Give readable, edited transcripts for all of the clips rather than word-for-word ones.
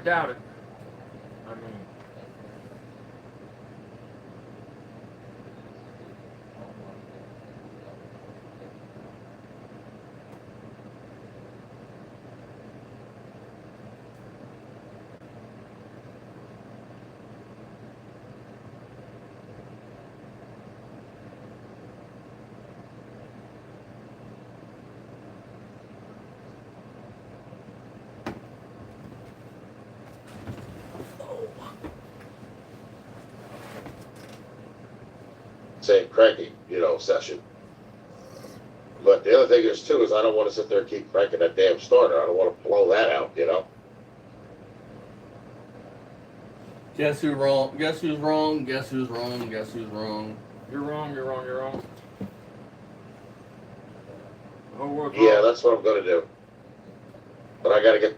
doubt it. I mean, same cranking, session. But the other thing is too is I don't want to sit there and keep cranking that damn starter. I don't want to blow that out, Guess who's wrong? Guess who's wrong? Guess who's wrong? Guess who's wrong? you're wrong. You're wrong. You're wrong. The whole world's Yeah, wrong. that's what I'm gonna do. But I gotta get.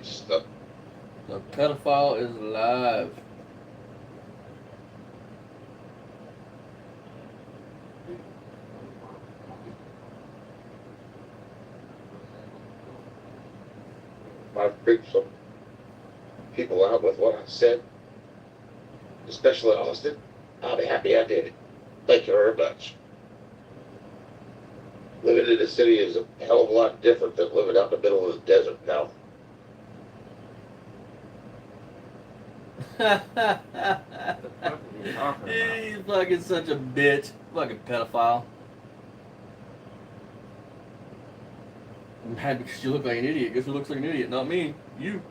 Stuff. The pedophile is alive. I've freaked some people out with what I said, especially Austin. I'll be happy I did it. Thank you very much. Living in the city is a hell of a lot different than living out in the middle of the desert now. He's fucking such a bitch. Fucking pedophile. I'm mad because you look like an idiot. Guess who looks like an idiot? Not me. You.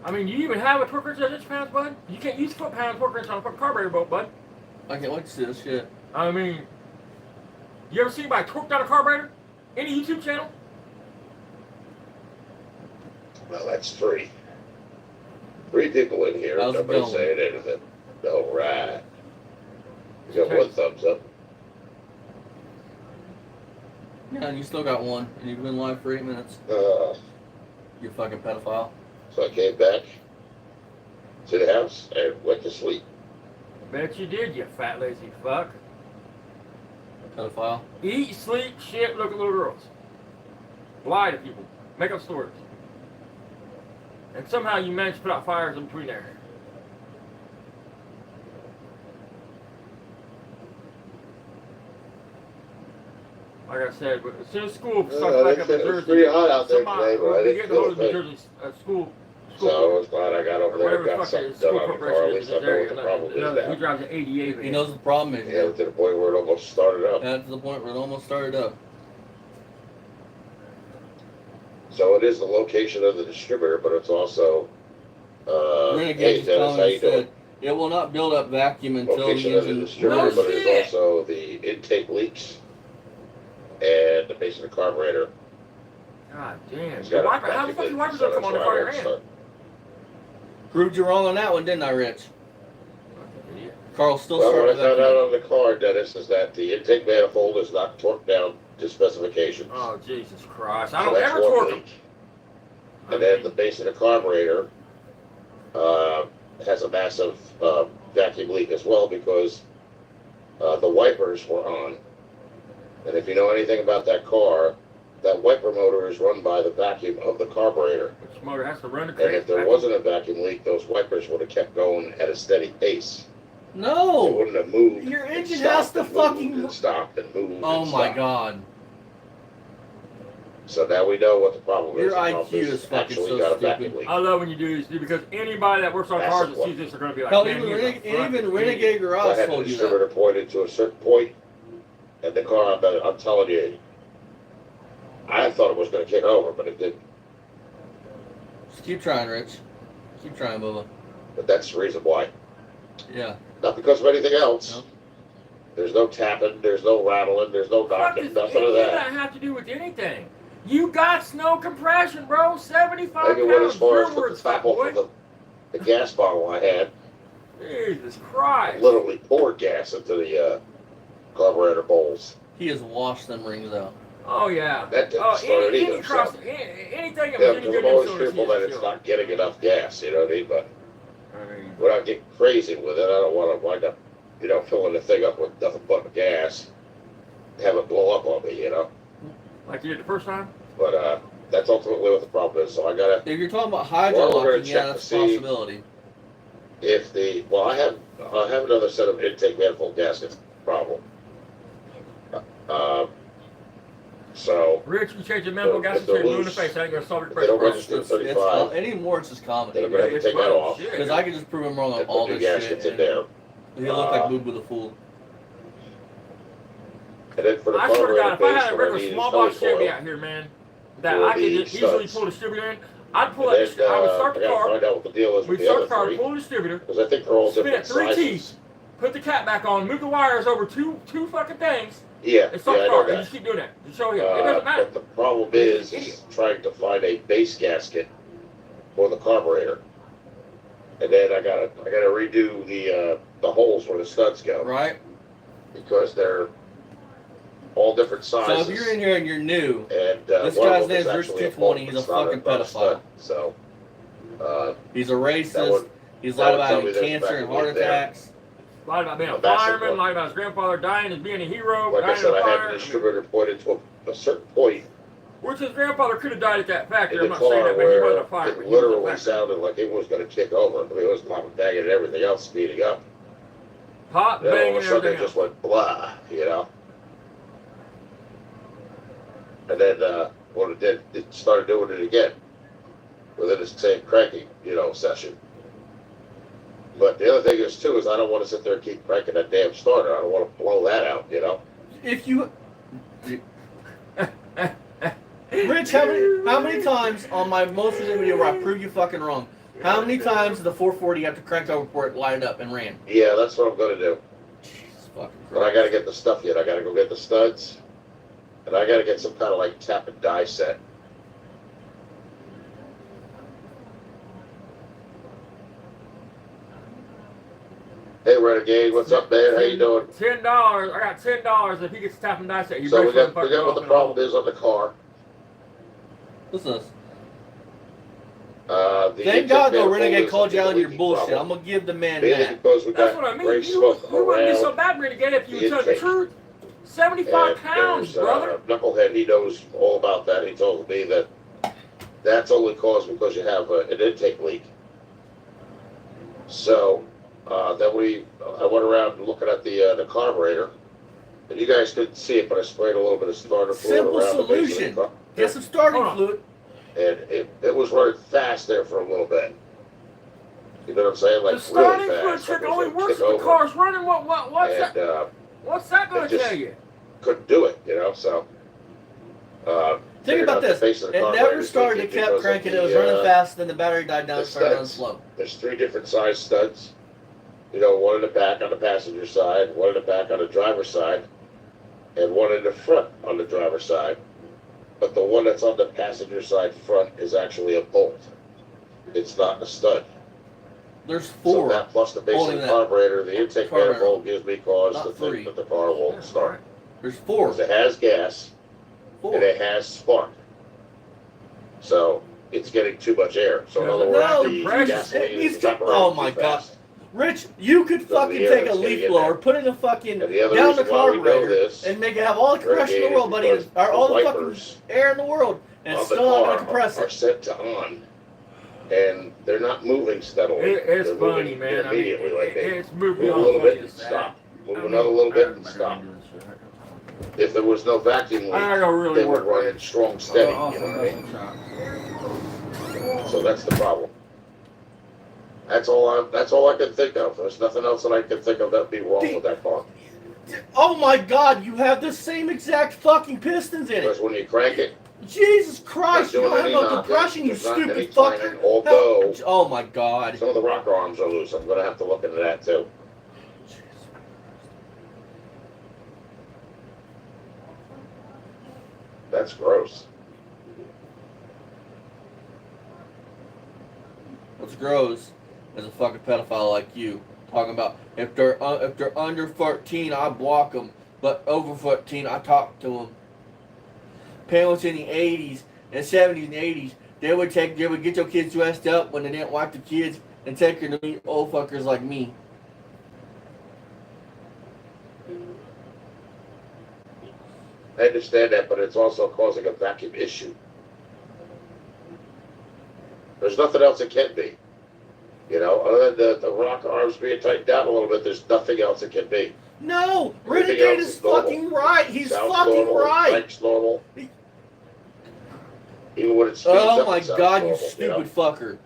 I mean, you even have a torque wrench that's pounds, bud? You can't use foot-pound torque wrench on a fucking carburetor boat, bud. I can't wait to see this shit. I mean, you ever seen anybody torqued out a carburetor? Any YouTube channel? Well, that's three. Three people in here. How's it Nobody's going? saying anything. All right. You got one thumbs up. Yeah, and you still got one, and you've been live for 8 minutes. You fucking pedophile. So I came back to the house and went to sleep. Bet you did, you fat lazy fuck. Pedophile. Eat, sleep, shit, look at little girls. Lie to people. Make up stories. And somehow you managed to put out fires in between there. Like I said, but as soon as school starts back up in Jersey, It's pretty hot out there somebody today, but I will be didn't getting feel hold of a New thing. Jersey school. So I was glad I got over there and Whatever got the fuck it something is, done school on the car. At corporation least is I in know this what the area. problem He is now. drives an 88. He knows the problem is. Yeah, to the point where it almost started up. That's the point where it almost started up. So it is the location of the distributor, but it's also, hey Renegade's Dennis, how you comment doing? said it will not build up vacuum until the Location of the engine. distributor, No but shit. it's also the intake leaks and the base of the carburetor. God damn. It's Your got a wiper, how the fuck vacuum your leak, wipers gonna come on the car you're that's in? why I had to Proved you wrong on that one, didn't I, Rich? Fucking idiot. Carl still Well, started what I found vacuum. out on the car, Dennis, is that the intake manifold is not torqued down to specifications. Oh, Jesus Christ. I So don't that's ever one torque them. leak. And then the base of the carburetor has a massive vacuum leak as well because the wipers were on. And if you know anything about that car, that wiper motor is run by the vacuum of the carburetor. Which motor has to run the And crank? if there wasn't a vacuum leak, those wipers would have kept going at a steady pace. They No! wouldn't have moved. Your and engine has stopped to and moved fucking. and stopped and moved. Oh and my stopped. god. So now we know what the problem is. Your The problem IQ is fucking actually so got a stupid. vacuum leak. I love when you do this, dude, because anybody that works on That's cars that what- sees this are going to be like, Hell, man, even, he's a fucking even Renegade idiot. I Garage had the told you that. distributor pointed to a certain point, and the car, I'm telling you, I thought it was going to kick over, but it didn't. Just keep trying, Rich. Keep trying, Bubba. But that's the reason why. Yeah. Not because of anything else. No. There's no tapping, there's no rattling, there's no knocking, What does nothing of any of that. that have to do with anything? You got no compression, bro. 75 Maybe went as pounds. far Your as took words, the top fat boy. off of the gas bottle I had. Jesus I Christ. literally poured gas into the carburetor bowls. He has washed them rings out. Oh, yeah. That didn't Oh, start any either. cross, So. anything that Yeah, was any because good I'm always influence, fearful he that just it's killed. not getting enough gas, you know what I mean? But I mean, without getting crazy with it, I don't want to wind up, filling the thing up with nothing but gas. Have it blow up on me, like you did the first time? But that's ultimately what the problem is. So I gotta, If you're talking about Well, we're gonna hydrolocking, check yeah, to that's a see- possibility. I have another set of intake manifold gaskets problem. So Rich, you change the mental If gas they're and blue in the loose, face. I ain't gonna solve your if they don't question. register It's 35, anymore, it's just comedy. then I'm gonna have to take that Well, off shit. Because I can just prove him wrong on and all put new this shit. gaskets in And there. he'll look like Boob with a fool. And then for the I swear to God, carburetor if I base, had a what I regular need is small box helicoil. Chevy out here, man, that for I could the just easily studs. pull the distributor in, I'd pull And that. then I would start I the gotta car. find out what the deal is We'd with the start the other car, three, pull the distributor, because I think they're all spin different it 3 sizes. T's, put the cap back on, move the wires over two fucking things, Yeah, and start I the know car. And that. just keep doing that. Just show him. It doesn't matter. But the problem He's is an idiot. trying to find a base gasket for the carburetor, and then I gotta redo the holes where the studs go, Right? because they're all different So sizes. if you're in here and you're new, And This one of guy's them is name's actually Rich220, bolt. he's a It's not fucking not a stud. pedophile. So he's a that racist. would He's that lied would about tell having me there's cancer and back heart and forth there. attacks. Lied about being a A massive fireman, one. lied about his grandfather dying as being a hero, like I dying said, in a I fire. had the distributor pointed to a certain point Which his grandfather could have died at that factory. in I'm the not saying car that, but he wasn't where a fireman. it He was a literally factory. sounded like it was going to kick over. I mean, it was popping, banging, and everything else speeding up. Pop, Then all bang, of and a sudden everything it just else. went blah, And then what it did, it started doing it again within the same cranking, session. But the other thing is too is I don't want to sit there and keep cranking that damn starter. I don't want to blow that out, If you, Rich, how many times on my most recent video where I proved you fucking wrong? How many times did the 440 have to crank over before it lighted up and ran? Yeah, that's what I'm going to do. Jesus fucking But I Christ. got to get the stuff yet. I got to go get the studs. And I got to get some kind of like tap and die set. Hey, Renegade, what's up, man? How you doing? $10. I got $10 if he gets tap and dice. You So we break got fucking what off the and problem is on the car. Listen to this. The Thank intake God no manifold Renegade is called you out on your leaking bullshit. problem. I'm gonna give the man Mainly that. because we That's got what I mean. gray You smoke wouldn't be so around bad, Renegade, if you the would tell the intake. truth. 75 And pounds, there's brother. Knucklehead, he knows all about that. He told me that that's only caused because you have an intake leak. So then I went around looking at the carburetor, and you guys couldn't see it, but I sprayed a little bit of starter fluid Simple around the base of solution. the car. Get some starting Hold on. fluid. And it was running fast there for a little bit. You know what I'm saying? Like The starting really fluid fast. check Like it was only gonna works kick if the over. car's running. What's And that? What's that going it to just- tell you? couldn't do it, So Think figured about out the this. base of the It carburetor never was started. It leaking kept because of cranking. It the, was running fast. Then the battery died down. the And started running studs. slow. There's 3 different size studs. One in the back on the passenger side, one in the back on the driver's side, and one in the front on the driver's side. But the one that's on the passenger side front is actually a bolt. It's not a stud. There's So 4. that plus the base of holding the that carburetor, the intake carburetor. manifold gives me cause Not to 3. think that the car won't Yeah, start. There's 4. Because it has gas 4. and it has spark. So it's getting too much air. So in other words, No, the compressed. gasoline It needs is to- evaporating oh my too God. fast. Rich, you could So fucking the air take a is getting leaf in blower, there. put it in a fucking And the other down the reason why we know carburetor, this, and make it have all the compression in the Renegade, world, buddy, because or all the fucking wipers air in the world, and it's on the still not car gonna compress are it. set to on, and they're not moving steadily. It's They're funny, moving man. I mean, immediately, like they it's moving move a on little funny bit and as that. stop. Move I mean, another little bit and I stop. gotta do this shit. If there was no vacuum leak, I gotta really they would work, run man. strong steady. Oh, You know what I mean? shot. So that's the problem. That's all I can think of. There's nothing else that I can think of that'd be wrong with that car. Oh my God, you have the same exact fucking pistons in Because it. when you crank it, Jesus Christ, you Not don't have doing no any knocking, compression, you there's not any stupid tightening, fucker. although Oh my God. some of the rocker arms are loose. I'm going to have to look into that too. That's gross. What's gross is a fucking pedophile like you talking about if they're under 14, I block them, but over 14, I talk to them. Parents in the 80s and 70s and 80s, they would get your kids dressed up when they didn't like the kids and take them to meet old fuckers like me. I understand that, but it's also causing a vacuum issue. There's nothing else it can be. You know, other than the rocker arms being tightened down a little bit, there's nothing else it can be. No, Everything Renegade else is is normal. fucking right. He's Sounds fucking normal, right. Mike's normal. Even when it speeds Oh up, my it sounds God, normal, you stupid fucker.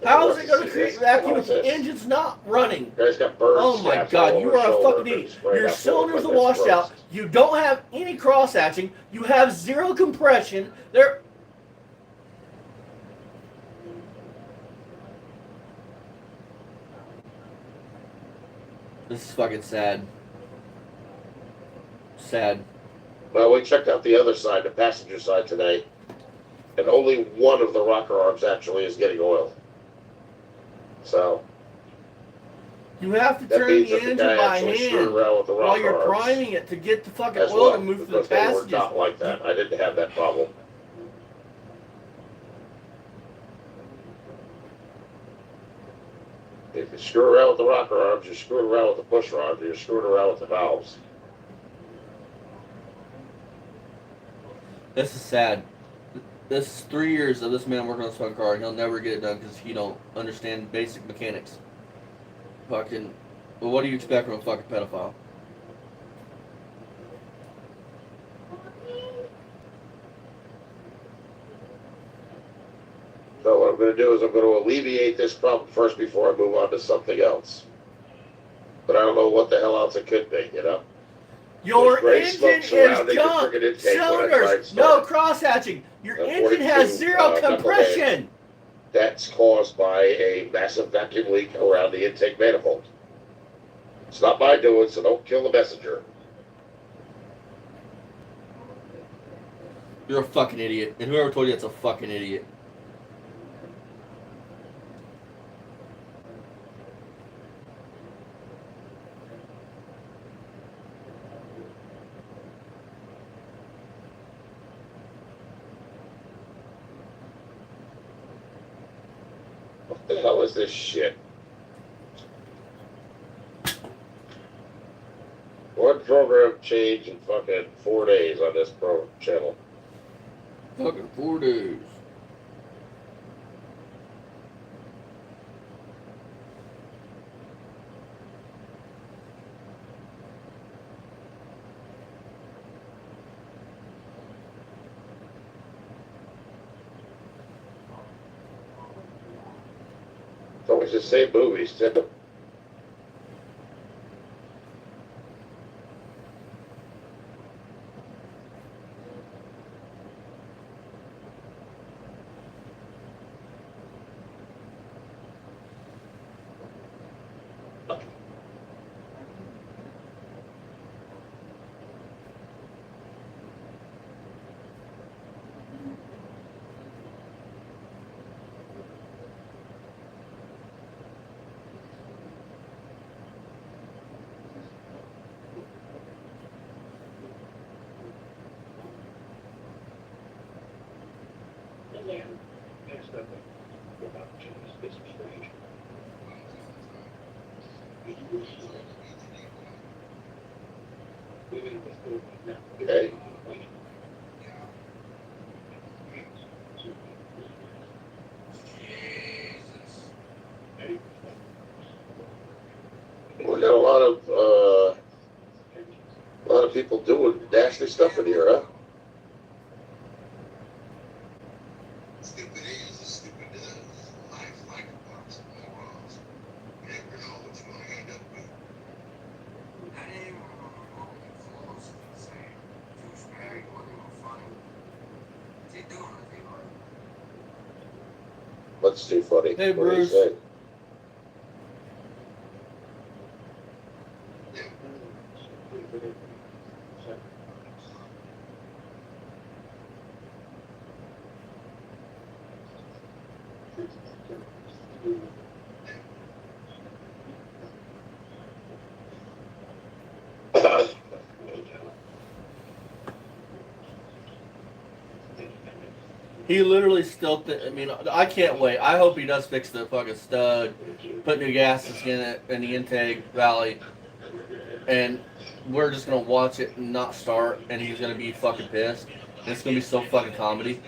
But How you is have it to going to see create this. vacuum Watch if the this. engine's not running? Guy's got bird Oh my scabs God, all you over his are a shoulder, fucking been idiot. sprayed Your out for it, cylinders but are that's washed gross. out. You don't have any cross hatching. You have zero compression. This is fucking sad. Sad. Well, we checked out the other side, the passenger side today, and only one of the rocker arms actually is getting oil. So You have to that turn means the that the engine guy by actually screwed hand around with the while rocker you're arms priming it to get the fucking as oil well, to move through the because they were passages. not like that. I didn't have that problem. If you screw around with the rocker arms, you're screwing around with the push rods, you're screwing around with the valves. This is sad. This is 3 years of this man working on this fucking car, and he'll never get it done because he don't understand basic mechanics. Fucking, well, what do you expect from a fucking pedophile? So what I'm going to do is I'm going to alleviate this problem first before I move on to something else. But I don't know what the hell else it could be, you know? Your There's gray engine smoke is surrounding the junk. friggin' intake when I tried Cylinders, to no start. cross hatching. Your The engine has 42, zero knucklehead. compression. That's caused by a massive vacuum leak around the intake manifold. It's not my doing, so don't kill the messenger. You're a fucking idiot, and whoever told you that's a fucking idiot. What the hell is this shit? One program change in fucking 4 days on this pro channel. Fucking 4 days. It's always the same movies, too. Okay. We got a lot of people doing nasty stuff in here, huh? Stupid is, stupid does. Life's like a box of morons. You never know what you're gonna end up with. I didn't even remember what the flaws of the same. Douchebag, looking funny. Take What's too funny? Hey, What do you Bruce. say? He literally still. I mean, I can't wait. I hope he does fix the fucking stud, put new gaskets in it in the intake valley, and we're just gonna watch it and not start, and he's gonna be fucking pissed. And it's gonna be so fucking comedy.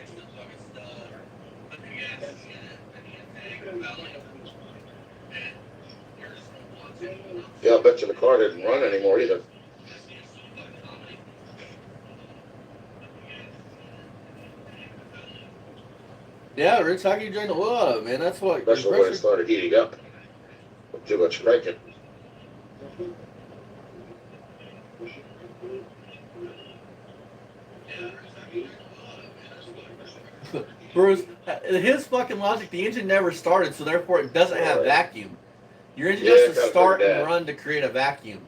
Yeah, I bet you the car didn't run anymore either. Yeah, Rich, how can you drain the oil out of it, man? That's what. Especially when it started heating up. With too much cranking. Bruce, his fucking logic, the engine never started, so therefore it doesn't have vacuum. Your engine Yeah, has to gotta start figure and that. run to create a vacuum.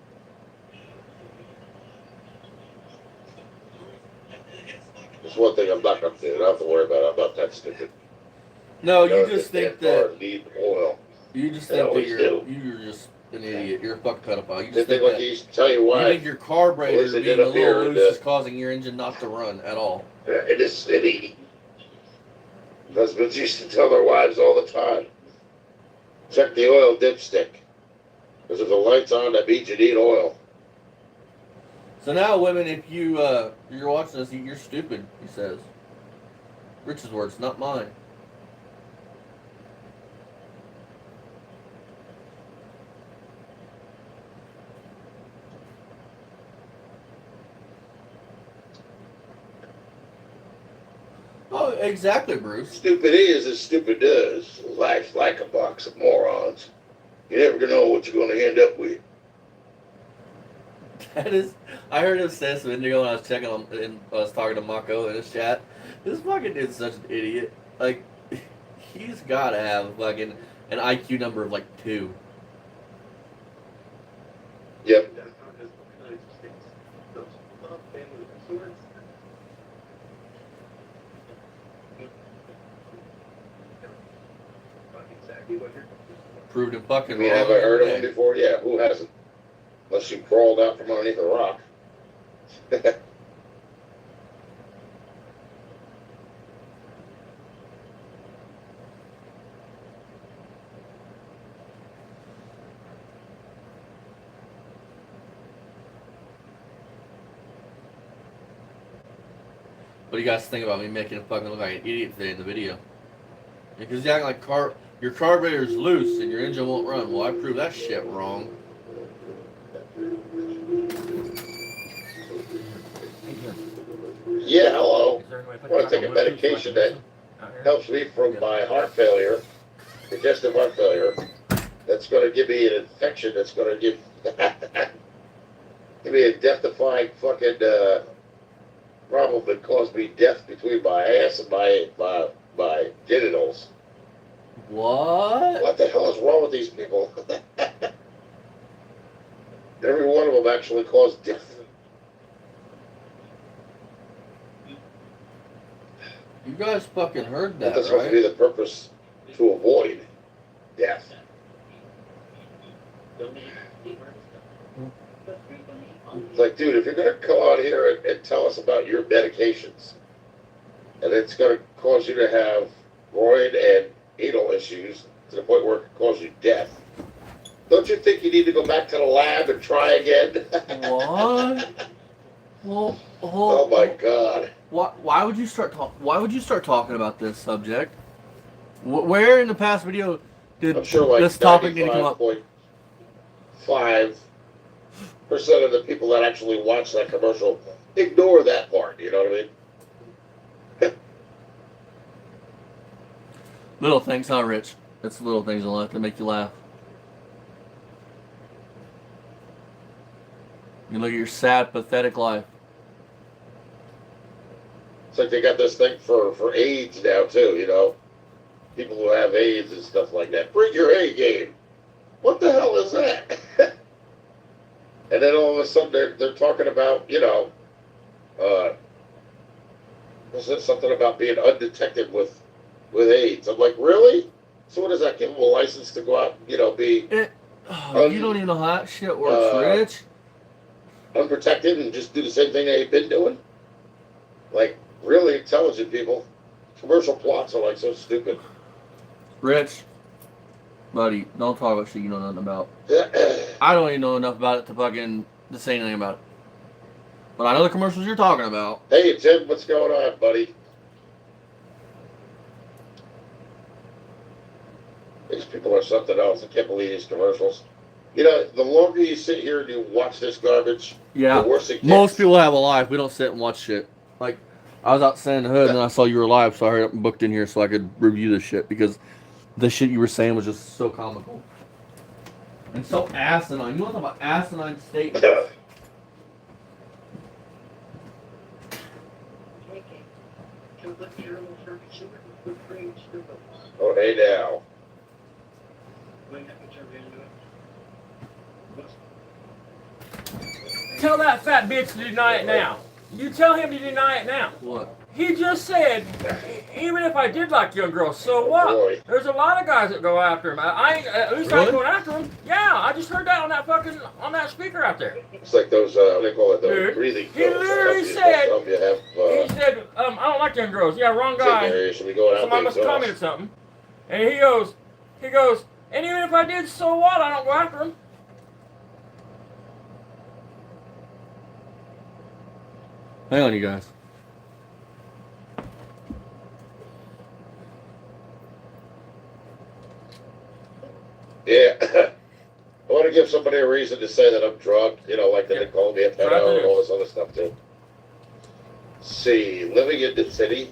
There's one thing I'm not going to do. I don't have to worry about. I'm not that stupid. No, You you know, just this think damn car that need oil. you just They think that always do. you're just an idiot. You're a fucking pedophile. You They just think think like that he used to tell you you why think your carburetor least they being did a up here little in loose the- is causing your engine not to run at all. in this city. Husbands used to tell their wives all the time, check the oil dipstick. Because if the light's on, that means you need oil. So now, women, if you're watching this, you're stupid. He says. Rich's words, not mine. Oh, exactly, Bruce. Stupid is as stupid does. Life's like a box of morons. You never know what you're going to end up with. That is, I heard him say this a minute ago when I was checking on, and I was talking to Mako in his chat. This fucking dude's such an idiot. Like, he's got to have fucking an IQ number of like 2. Yep. Proved him fucking I mean, wrong. have I heard of every him day. before? Yeah, who hasn't? Unless you crawled out from underneath a rock. What do you guys think about me making him fucking look like an idiot today in the video? Because you acting like your carburetor's loose and your engine won't run. Well, I proved that shit wrong. Yeah, hello. Is there any way I want to take a medication that helps me from my heart failure, congestive heart failure. That's going to give me an infection that's going to give me a death-defying fucking problem that caused me death between my ass and my genitals. What? What the hell is wrong with these people? Every one of them actually caused death. You guys fucking heard that, That's supposed to be right? the purpose to avoid death. It's like, dude, if you're going to come out here and tell us about your medications, and it's going to cause you to have groin and anal issues to the point where it could cause you death, don't you think you need to go back to the lab and try again? What? Well, Oh my God! Why would you start talking about this subject? Where in the past video did I'm sure like this topic need to come up? 95.5% of the people that actually watch that commercial ignore that part. You know what I mean? Little things, huh, Rich? It's the little things in life that make you laugh. You look at your sad, pathetic life. It's like they got this thing for AIDS now too. You know, people who have AIDS and stuff like that. Bring your A game. What the hell is that? And then all of a sudden they're talking about, was it something about being undetected with AIDS? I'm like, really? So what does that give them a license to go out, be You don't even know how that shit works, Rich. unprotected and just do the same thing they've been doing? Like, really intelligent people. Commercial plots are like so stupid. Rich, buddy, don't talk about shit you know nothing about. I don't even know enough about it to say anything about it. But I know the commercials you're talking about. Hey, Tim, what's going on, buddy? These people are something else. I can't believe these commercials. The longer you sit here and you watch this garbage, Yeah, the worse it gets. most people have a life. We don't sit and watch shit. Like, I was out saying the hood and then I saw you were live, so I hurried up and booked in here so I could review this shit because the shit you were saying was just so comical. And so asinine. You want to talk about asinine statements? Oh, hey now. Tell that fat bitch to deny it now. You tell him to deny it now. What? He just said, even if I did like young girls, so what? Boy. There's a lot of guys that go after him. At least I ain't going after him. Yeah, I just heard that on that speaker out there. It's like those, what do they call it, those Dude, breathing he literally said, he said, I don't like young girls. Yeah, wrong guy. Should we go out Somebody must have commented something. And he goes, and even if I did, so what? I don't go after him. Hang on, you guys. Yeah. I want to give somebody a reason to say that I'm drunk, like they call me a pedo and all this other stuff too. See, living in the city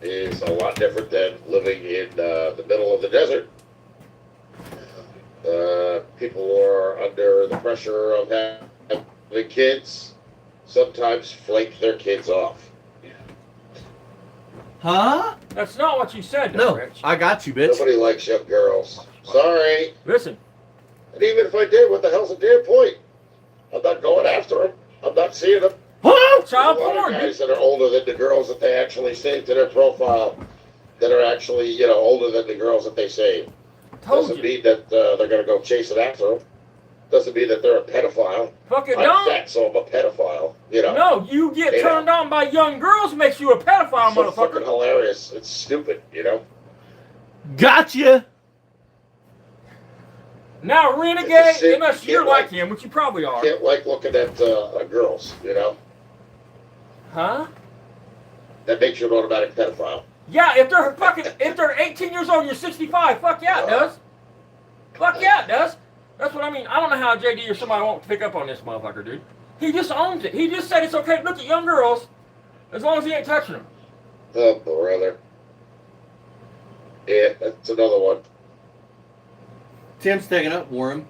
is a lot different than living in the middle of the desert. People are under the pressure of having kids, sometimes flake their kids off. Huh? That's not what you said, though, No, Rich. I got you, bitch. Nobody likes young girls. Sorry. Listen. And even if I did, what the hell's the damn point? I'm not going after them. I'm not seeing them. Child There's a lot porn, of dude. guys that are older than the girls that they actually save to their profile that are actually, older than the girls that they save. Told Doesn't you. mean that they're going to go chasing after them. Doesn't mean that they're a pedophile. Fucking I'm don't. fat, so I'm a pedophile. No, you get You know. turned on by young girls makes you a pedophile, It's so fucking motherfucker. hilarious. It's stupid, Gotcha. Now, It's a renegade, sin. unless You you're can't like like- him, which you probably are. Can't like looking at girls, Huh? That makes you an automatic pedophile. Yeah, if they're 18 years old and you're 65, fuck yeah, it does. Fuck yeah, it does. That's what I mean. I don't know how JD or somebody won't pick up on this motherfucker, dude. He just owns it. He just said it's okay to look at young girls as long as he ain't touching them. Oh, brother. Yeah, that's another one. Tim's taking up for him.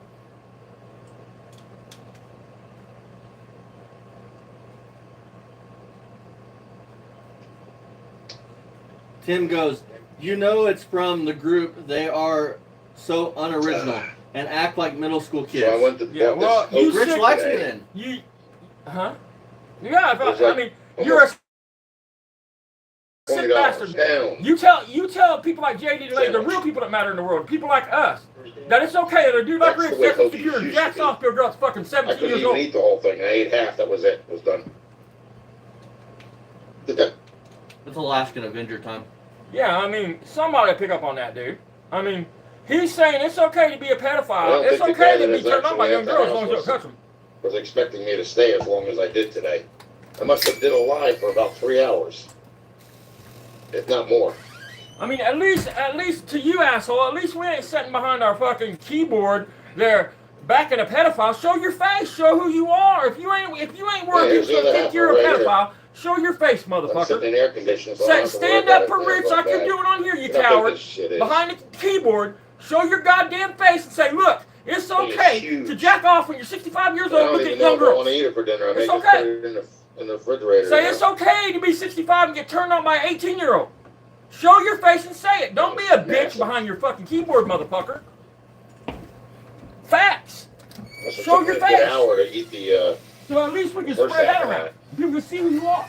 Tim goes, it's from the group. They are so unoriginal and act like middle school kids. So I went to Yeah, bought well, this you Oak Rich sick likes me today. then. You, huh? Yeah, It was I like mean, you're a almost sick $20 bastard. down. You tell people like JD today, the real people that matter in the world, people like us, that it's okay that a dude like That's Rich the way sets up Kobe's secure and used to jacks be. off to a girl that's fucking I 17 couldn't years even old. eat the whole thing. I ate half. That was it. It was done. It's Alaskan Avenger time. Yeah, I mean, somebody pick up on that, dude. I mean, he's saying it's okay to be a I pedophile. don't It's think the okay guy to that be is turned on by actually young at the girls as long house as you don't touch them. was expecting me to stay as long as I did today. I must have did a live for about 3 hours, if not more. I mean, at least to you, asshole, at least we ain't sitting behind our fucking keyboard there backing a pedophile. Show your face. Show who you are. If you ain't worried here's people the other think half you're a right here. pedophile, show your face, I'm motherfucker. sitting in air conditioning, so I don't have to worry Stand about up for anything Rich like like you're that. doing on here, you You know how big coward. this shit is. Behind the keyboard, show your goddamn face and say, look, it's Thing is okay huge. to jack off when you're 65 years I old and don't look even at know young if I want girls. to eat it for dinner. I may It's just okay. put it in the refrigerator. Say it's okay to be 65 and get turned on by an 18-year-old. Show your face and say it. Don't be a bitch behind your fucking keyboard, motherfucker. Facts. Show your face. An hour to eat the. So at least we can First spread that half of around. that. People can see who you are.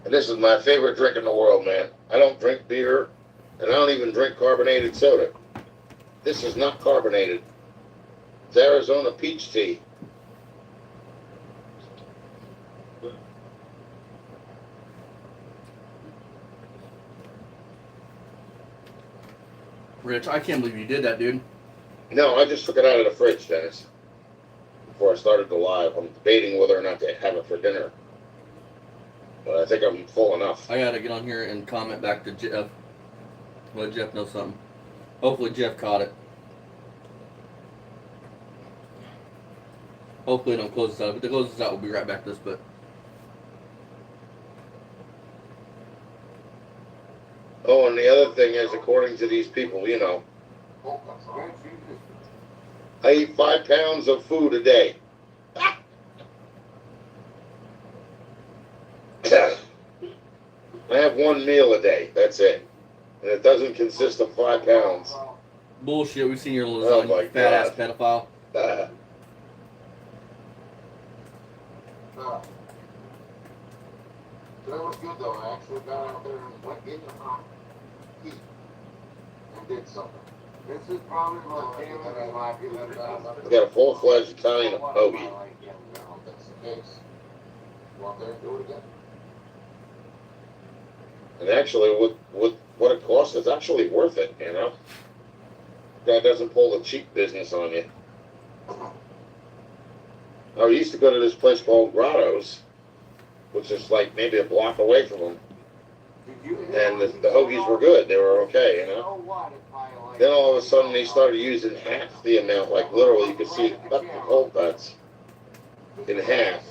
And this is my favorite drink in the world, man. I don't drink beer, and I don't even drink carbonated soda. This is not carbonated. It's Arizona peach tea. Rich, I can't believe you did that, dude. No, I just took it out of the fridge, Dennis. Before I started the live, I'm debating whether or not to have it for dinner. But I think I'm full enough. I gotta get on here and comment back to Jeff. Let Jeff know something. Hopefully Jeff caught it. Hopefully it don't close this out. If it closes this out, we'll be right back to this, but Oh, and the other thing is, according to these people, you know, I eat 5 pounds of food a day. I have 1 meal a day. That's it. And it doesn't consist of 5 pounds. bullshit. We've seen your Oh lasagna, my you fat ass God. pedophile. That was good though. I actually got out there and went in the hot heat and did something. This is probably my favorite life. I got a full-fledged Italian hoagie. That's the case. Go out there and do it again. And actually, what it costs, it's actually worth it, you know? Guy doesn't pull the cheap business on you. I used to go to this place called Grotto's, which is like maybe a block away from them. And the hoagies were good. They were okay, you know? Then all of a sudden, they started using half the amount. Like, literally, you could see cut the cold cuts in half.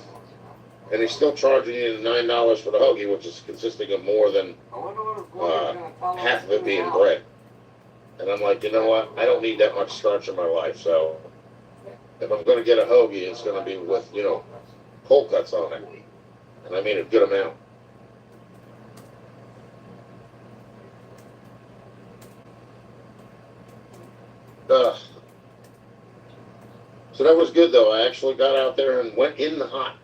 And they're still charging you the $9 for the hoagie, which is consisting of more than half of it being bread. And I'm like, you know what? I don't need that much starch in my life. So if I'm going to get a hoagie, it's going to be with, you know, cold cuts on it. And I mean a good amount. So that was good, though. I actually got out there and went in the hot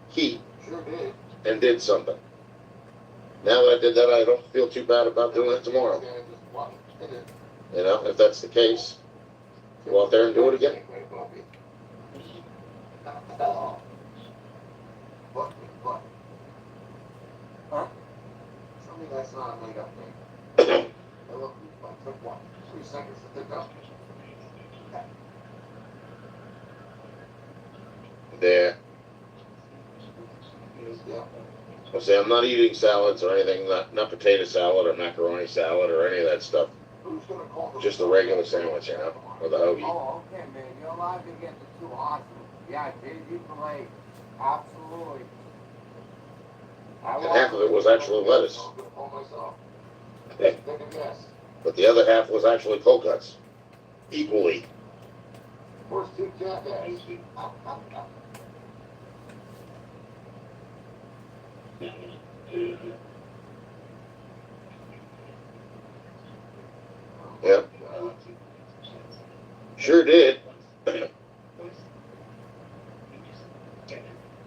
heat and did something. Now that I did that, I don't feel too bad about doing it tomorrow. You know, if that's the case, go out there and do it again. Huh? Tell me that's not a made up thing. Look, took what? 3 seconds to think up. There. Yeah. I'll say I'm not eating salads or anything, not potato salad or macaroni salad or any of that stuff. Who's gonna call the Just a regular sandwich, you know, or the hoagie. Oh, okay, man. You're allowed to get the 2 awesome. Yeah, JD Filet. Absolutely. And half of it was actually lettuce. I'm gonna call myself. Yeah. Take a guess. But the other half was actually cold cuts. Equally. First 2 jackass. Yep. Sure did.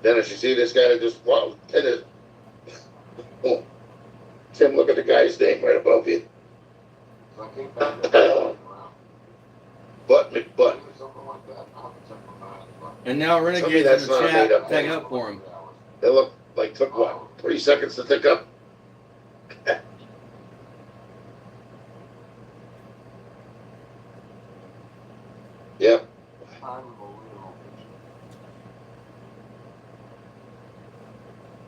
Dennis, you see this guy that just, wow, Dennis. Oh, Tim, look at the guy's name right above you. So I came back to Butt McButt. something like that. I'll check my mind, but- And now Somebody Renegade's that's in the not chat made up tagging name. up for him. They look like took what, 3 seconds to think up? Yep. Unbelievable.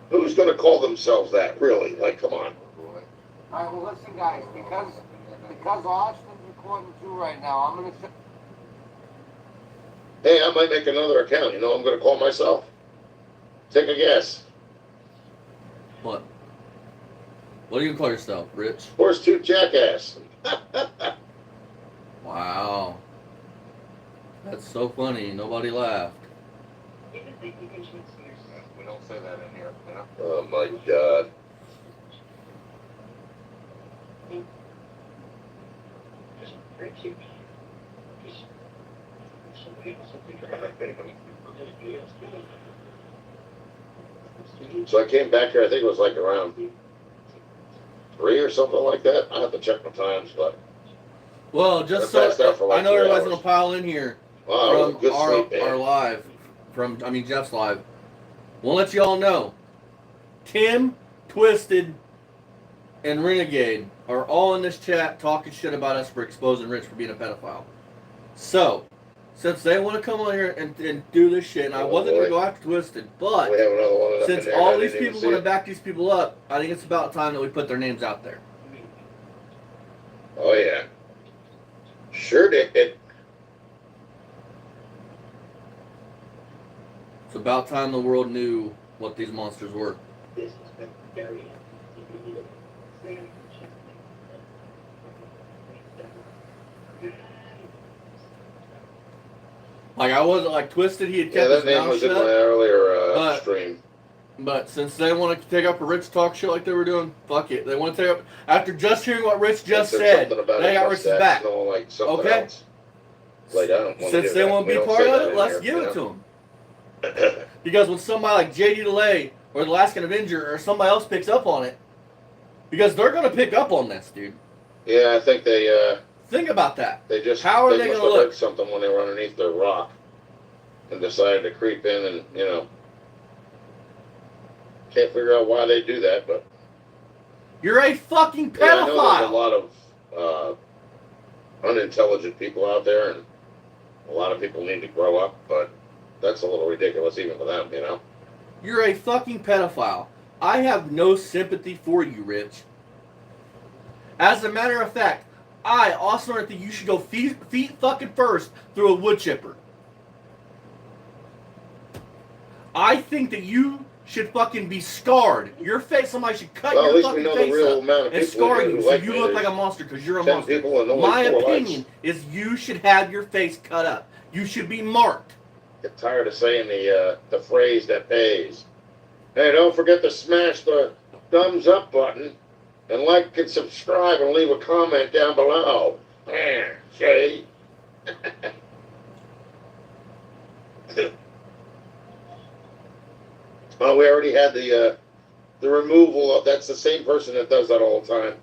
Who's gonna call themselves that, really? Like, come on. All right, well, listen, guys. Because Austin's recording too right now, I'm gonna. Hey, I might make another account, you know, I'm gonna call myself. Take a guess. What? What do you call yourself, Rich? Horse tooth jackass. Wow. That's so funny. Nobody laughed. We don't say that in here, you know? Oh my God. So I came back here, I think it was like around 3 or something like that. I have to check my times, but Well, just I passed out for so I like know 3 everybody's hours. gonna pile in here Wow, it was a from good sleep, man. our live, Jeff's live. We'll let you all know. Tim, Twisted, and Renegade are all in this chat talking shit about us for exposing Rich for being a pedophile. So, since they want to come on here and do this shit, and I wasn't going to go after Twisted, but We have another one up since in there, all I these didn't even people see want to it. back these people up, I think it's about time that we put their names out there. Oh yeah, sure did. It's about time the world knew what these monsters were. Like, I wasn't like Twisted, he had Yeah, kept that his name mouth was in my shut. earlier but- stream. But since they want to take up a Rich talk shit like they were doing, fuck it. They want to take up, after just hearing what Rich just said, they got Rich's back. Like something Okay? else. Like, I don't wanna Since do they that. want We to be don't part say of that it, in let's here, give it to them. Because when somebody like JD DeLay or the Alaskan Avenger or somebody else picks up on it, because they're going to pick up on this, dude. Yeah, I think they Think about that. just How are they must gonna have heard look? something when they were underneath their rock and decided to creep in and can't figure out why they do that, but You're a fucking yeah, I know there's a pedophile. lot of unintelligent people out there, and a lot of people need to grow up, but that's a little ridiculous even for them, You're a fucking pedophile. I have no sympathy for you, Rich. As a matter of fact, I also think you should go feet fucking first through a wood chipper. I think that you should fucking be scarred. Your face, somebody should cut Well, at your least we fucking know the face real up amount of and people scar who you so like you me. look like a There's monster because you're a 10 monster. people and only My 4 opinion likes. is you should have your face cut up. You should be marked. Get tired of saying the phrase that pays. Hey, don't forget to smash the thumbs up button and like and subscribe and leave a comment down below. Man, see? Well, we already had the removal of. That's the same person that does that all the time.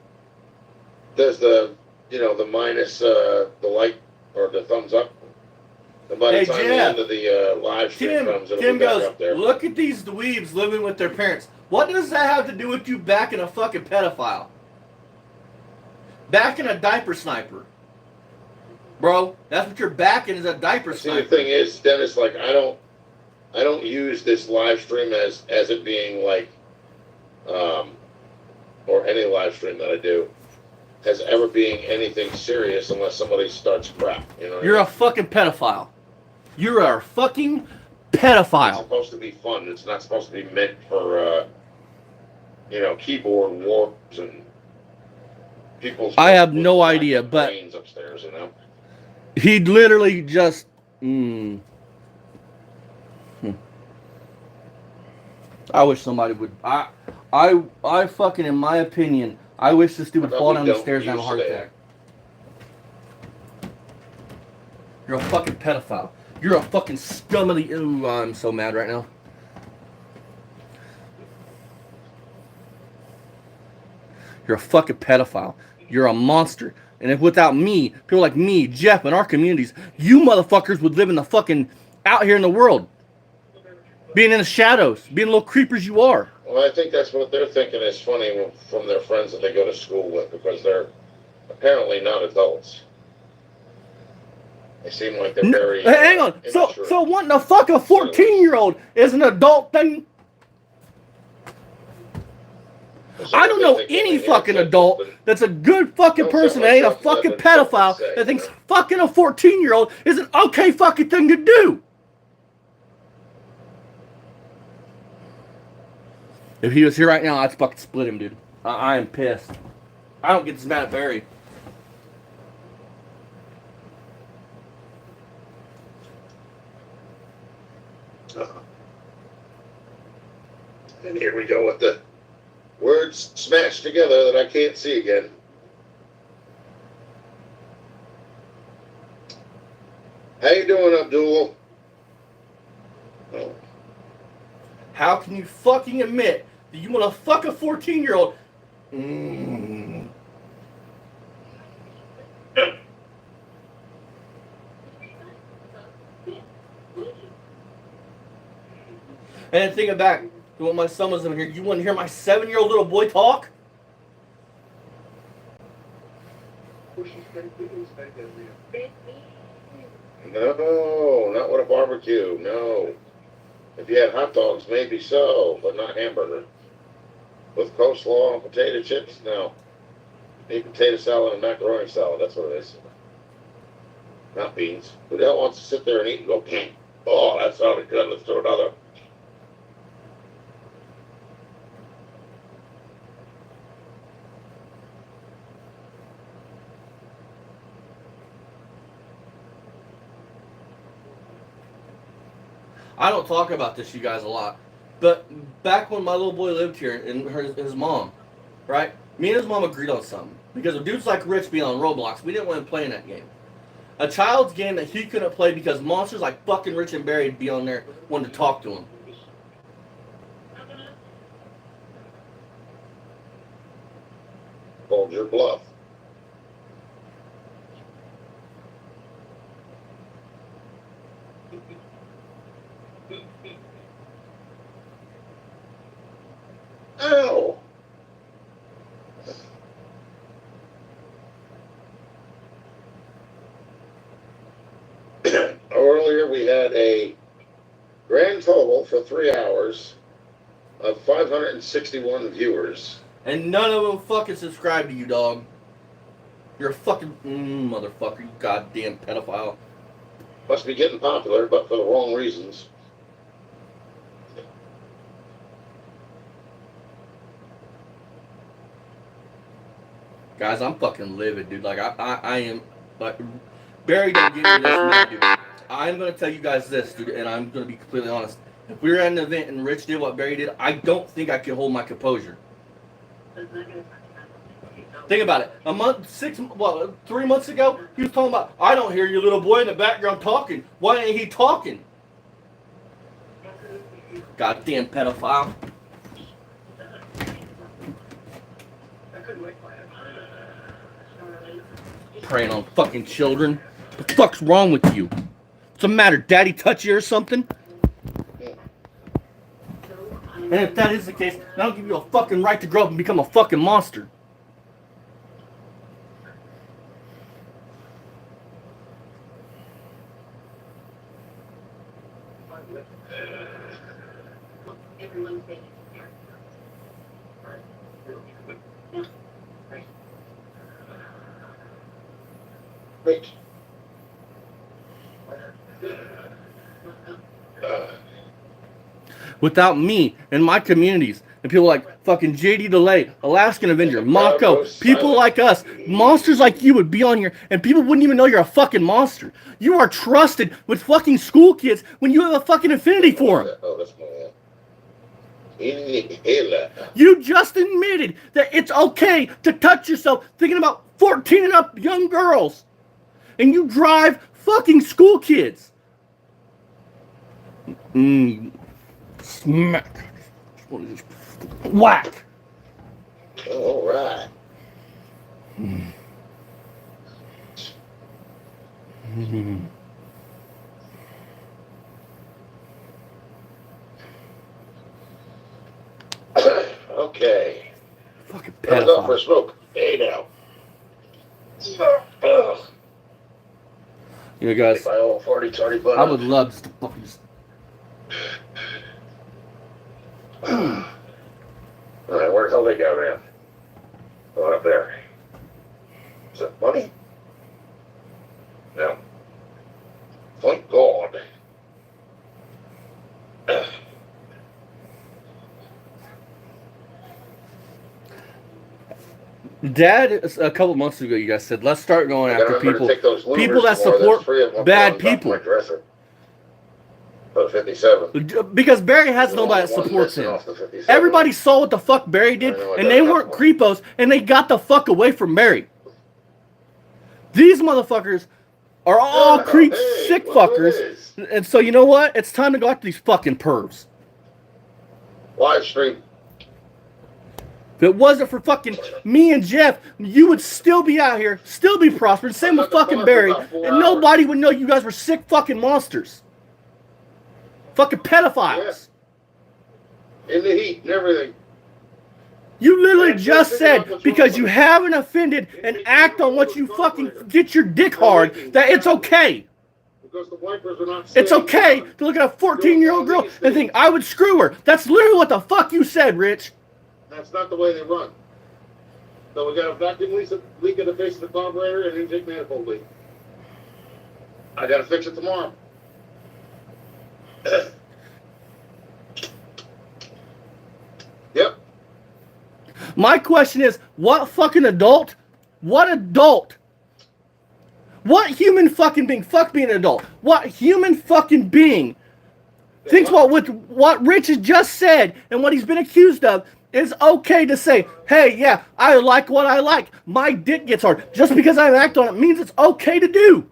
Does the the minus the like or the thumbs up. And by the Hey, time the Jeff. end of the live stream comes, it'll Tim be back goes, up there. look at these dweebs living with their parents. What does that have to do with you backing a fucking pedophile? Backing a diaper sniper. Bro, that's what you're backing is a diaper See, sniper. the thing is, Dennis, like I don't use this live stream as it being like, or any live stream that I do, as ever being anything serious unless somebody starts crap. You know what You're I a mean? fucking pedophile. You're a fucking It's pedophile. supposed to be fun. It's not supposed to be meant for keyboard wars and people's. I have no with idea, but brains upstairs, he literally just. I wish somebody would. I fucking, in my opinion, I wish this dude would fall down the stairs and have a heart attack. You're a fucking pedophile. You're a fucking scum of the. Ooh, I'm so mad right now. You're a fucking pedophile. You're a monster. And if without me, people like me, Jeff, and our communities, you motherfuckers would live in the fucking out here in the world. Being in the shadows, being little creepers you are. Well, I think that's what they're thinking is funny from their friends that they go to school with, because they're apparently not adults. They seem like they're very. Hang on. immature. So wanting to fuck a 14-year-old is an adult thing? I don't know any fucking adult that's a good fucking person that ain't a fucking pedophile that thinks fucking a 14-year-old is an okay fucking thing to do. If he was here right now, I'd fucking split him, dude. I am pissed. I don't get this mad at Barry. And here we go with the words smashed together that I can't see again. How you doing, Abdul? Oh. How can you fucking admit that you want to fuck a 14-year-old? Mm. And then thinking back to when my son was in here, you want to hear my 7-year-old little boy talk? No, not with a barbecue. No. If you had hot dogs, maybe so, but not hamburger. With coleslaw and potato chips, no. Need potato salad and macaroni salad. That's what it is. Not beans. Who the hell wants to sit there and eat and go, oh, that sounded good. Let's do another. I don't talk about this, you guys, a lot. But back when my little boy lived here and his mom, right? Me and his mom agreed on something. Because of dudes like Rich being on Roblox, we didn't want him playing that game. A child's game that he couldn't play because monsters like fucking Rich and Barry would be on there wanting to talk to him. Called your bluff. Ow! Earlier we had a grand total for 3 hours of 561 viewers. And none of them fucking subscribe to you, dog. You're a fucking motherfucker, you goddamn pedophile. Must be getting popular, but for the wrong reasons. Guys, I'm fucking livid, dude. Like, I am, like, Barry don't give me this minute, dude. I'm going to tell you guys this, dude, and I'm going to be completely honest. If we were at an event and Rich did what Barry did, I don't think I could hold my composure. Think about it. 3 months ago, he was talking about, I don't hear your little boy in the background talking. Why ain't he talking? Goddamn pedophile. Preying on fucking children. What the fuck's wrong with you? What's the matter? Daddy touch you or something? And if that is the case, then I'll give you a fucking right to grow up and become a fucking monster. Wait. Without me and my communities, and people like fucking JD Delay, Alaskan Avenger, Mako, people like us, monsters like you would be on here, and people wouldn't even know you're a fucking monster. You are trusted with fucking school kids when you have a fucking affinity for them. Oh, that's my You just admitted that it's okay to touch yourself thinking about 14 and up young girls. And you drive fucking school kids. Smack. Whack. All right. Okay. Fucking Let's go for a pedophile. smoke. Hey now. You know, guys, My old 40-30 butt. I would love just to fucking just... All right, where the hell they go, man? Going up there. Is that money? No. Thank God. Dad, a couple months ago, you guys said, let's start going I gotta after remember to take those people louvers that tomorrow. support There's 3 of them bad on top of people. my dresser. For the 57. Because Barry has nobody that One supports missing him. off the 57. Everybody saw what the fuck Barry did, I know, I and they don't weren't have creepos, and they got the fuck away from Barry. These motherfuckers are all creep Hey, sick look who it fuckers. is. And so you know what? It's time to go after these fucking pervs. Live stream. If it wasn't for fucking me and Jeff, you would still be out here, still be prospering. Same with fucking Barry, and nobody would know you guys were sick fucking monsters. Fucking pedophiles. In the heat and everything. You literally just said because you haven't offended and act on what you fucking get your dick hard that it's okay. Because the wipers are not It's okay to look at a 14-year-old girl and think I would screw her. That's literally what the fuck you said, Rich. That's not the way they run. So we got a vacuum leak in the face of the carburetor and an intake manifold leak. I gotta fix it tomorrow. Yep. My question is, what fucking adult? What human fucking being, fuck being an adult, what human fucking being thinks what Rich has just said and what he's been accused of is okay to say, hey, yeah, I like what I like. My dick gets hard. Just because I act on it means it's okay to do.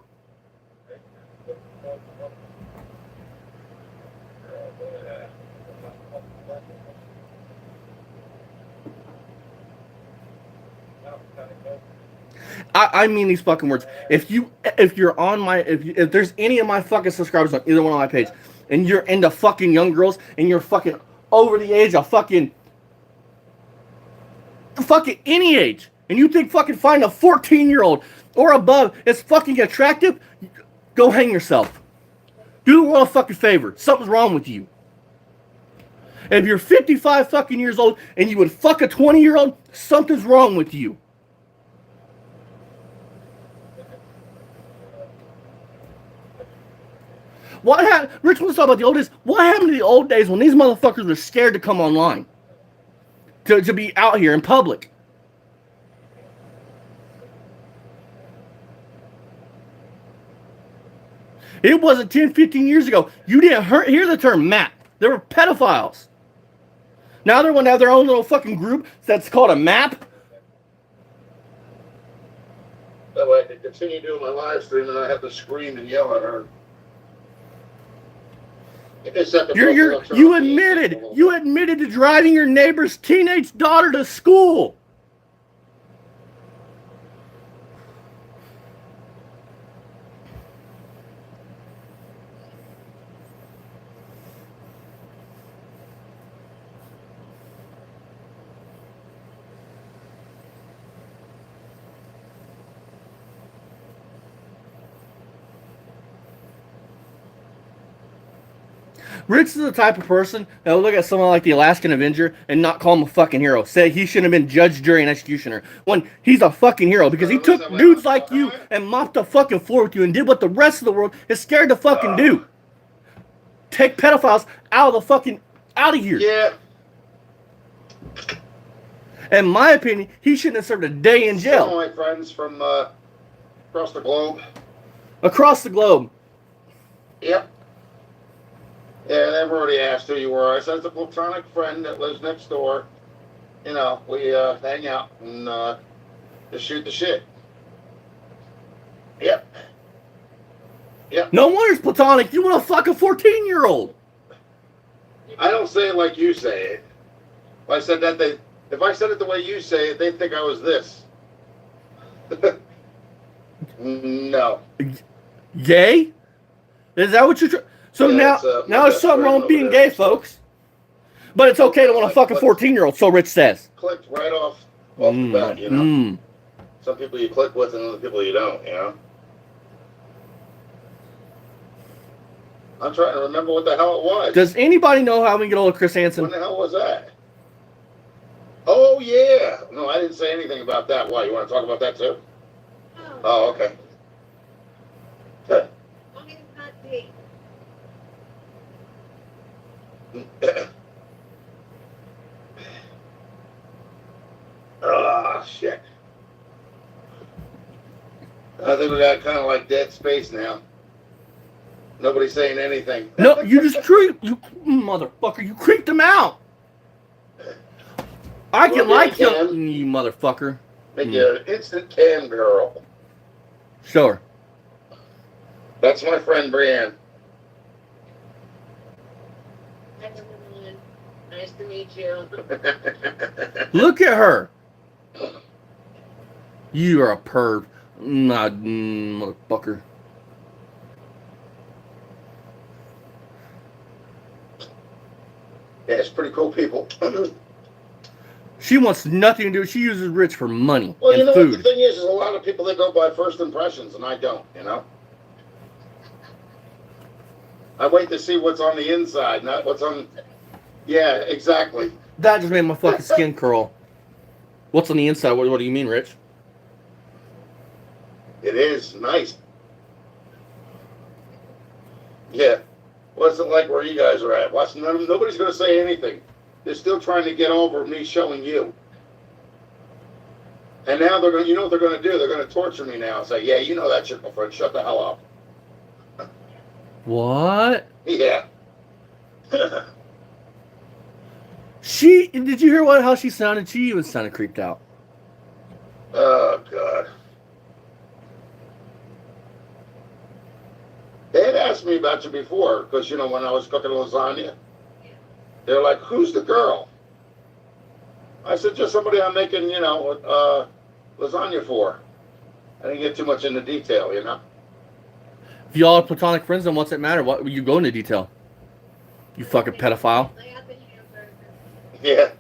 I mean these fucking words. If you're on my, if there's any of my fucking subscribers on either one of my pages, and you're into fucking young girls, and you're fucking over the age of fucking any age, and you think fucking find a 14-year-old or above is fucking attractive, go hang yourself. Do the world a fucking favor. Something's wrong with you. And if you're 55 fucking years old and you would fuck a 20-year-old, something's wrong with you. What happened? Rich wants to talk about the old days. What happened to the old days when these motherfuckers were scared to come online? To be out here in public? It wasn't 10, 15 years ago. You didn't hear the term MAP. They were pedophiles. Now they're going to have their own little fucking group that's called a MAP. That way I can continue doing my live stream and I have to scream and yell at her. You admitted to driving your neighbor's teenage daughter to school. Rich is the type of person that will look at someone like the Alaskan Avenger and not call him a fucking hero. Say he shouldn't have been judge, jury, and executioner. When he's a fucking hero because he took dudes like you and mopped the fucking floor with you and did what the rest of the world is scared to fucking do. Take pedophiles out of here. Yeah. In my opinion, he shouldn't have served a day in jail. Some of my friends from across the globe. Across the globe. Yep. Yeah, they've already asked who you were. I said, it's a platonic friend that lives next door. You know, we hang out and just shoot the shit. Yep. Yep. No wonder it's platonic. You want to fuck a 14-year-old. I don't say it like you say it. If I said it the way you say it, they'd think I was this. No. Gay? Is that what you're So yeah, now there's something wrong with being gay, folks. But it's okay to want to fuck a 14-year-old, so Rich says. Clicked right off the bat, you know. Some people you click with and other people you don't, you know. I'm trying to remember what the hell it was. Does anybody know how we get hold of Chris Hansen? When the hell was that? Oh, yeah. No, I didn't say anything about that. Why? You want to talk about that too? No. Oh, okay. As long as it's not deep. Oh, shit. I think we got kind of like dead space now. Nobody's saying anything. No, you just creeped. You motherfucker, you creeped him out. I can like you, you motherfucker. Make you an instant cam girl. Sure. That's my friend Brianne. Hi, everyone. Nice to meet you. Look at her. You are a perv. Nah, motherfucker. Yeah, it's pretty cool people. She wants nothing to do. She uses Rich for money Well, and you know what the food. thing is a lot of people that go by first impressions, and I don't. You know, I wait to see what's on the inside, not what's on. Yeah, exactly. That just made my fucking skin curl. What's on the inside? What do you mean, Rich? It is nice. Yeah. What's it like where you guys are at? Watch, nobody's going to say anything. They're still trying to get over me showing you. And now they're going to, you know what they're going to do? They're going to torture me now and say, yeah, you know that shit, my friend. Shut the hell up. What? Yeah. Did you hear how she sounded? She even sounded creeped out. Oh, God. They had asked me about you before, because, you know, when I was cooking lasagna, they're like, who's the girl? I said, just somebody I'm making, you know, lasagna for. I didn't get too much into detail, you know? If y'all are platonic friends, then what's it matter? What will you go into detail? You fucking pedophile. I have the hamburger. Yeah.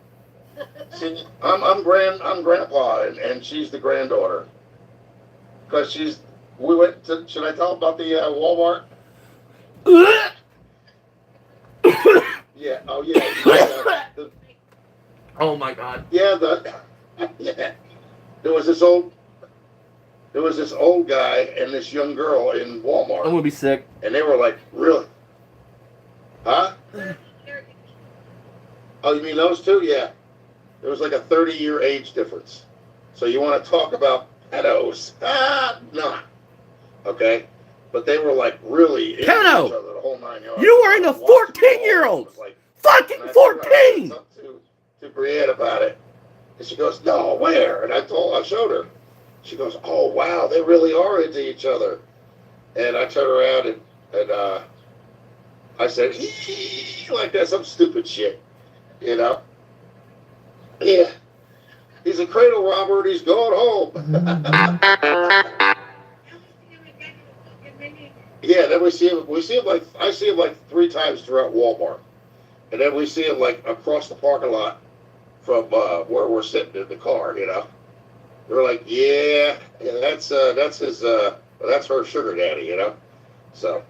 See, I'm grandpa, and she's the granddaughter. Because we went to, should I tell about the Walmart? Yeah, oh yeah. Oh my god. Yeah, yeah. There was this old guy and this young girl in Walmart. I'm gonna be sick. And they were like, really? Huh? Oh, you mean those two? Yeah. There was like a 30-year age difference. So you want to talk about pedos? Nah. Okay? But they were like really into each Pedo! other, the whole 9 yards. You are into 14-year-olds! Like, Fucking and I 14! talked to Brianne about it. And she goes, no, where? And I showed her. She goes, oh, wow, they really are into each other. And I turned around and I said, eee, like that, some stupid shit, you know? Yeah. He's a cradle robber and he's going home. Yeah, then we see him like, I see him like 3 times throughout Walmart. And then we see him like across the parking lot from where we're sitting in the car, you know? They're like, yeah, that's his, that's her sugar daddy, you know? So,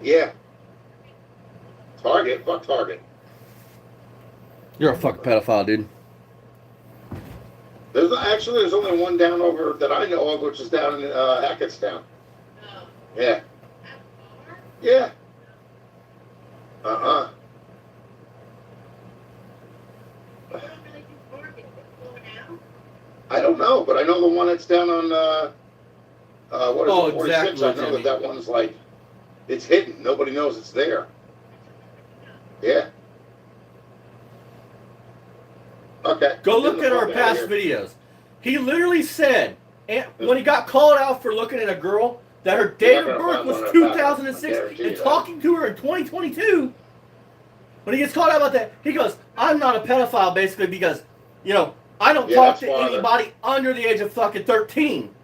yeah. Target, fuck Target. You're a fucking pedophile, dude. There's only one down over that I know of, which is down in Hackettstown. Oh. Yeah. That far? Yeah. Uh-uh. You don't really do bargains. It's going out? I don't know, but I know the one that's down on, what is it, 46? Exactly, I know Jimmy. that one's like, it's hidden. Nobody knows it's there. Yeah. Okay. Go look at our past videos. He literally said, when he got called out for looking at a girl, that her date of birth was 2006 and talking to her in 2022. When he gets called out about that, he goes, I'm not a pedophile, basically, because, you know, I don't talk to anybody under the age of fucking 13.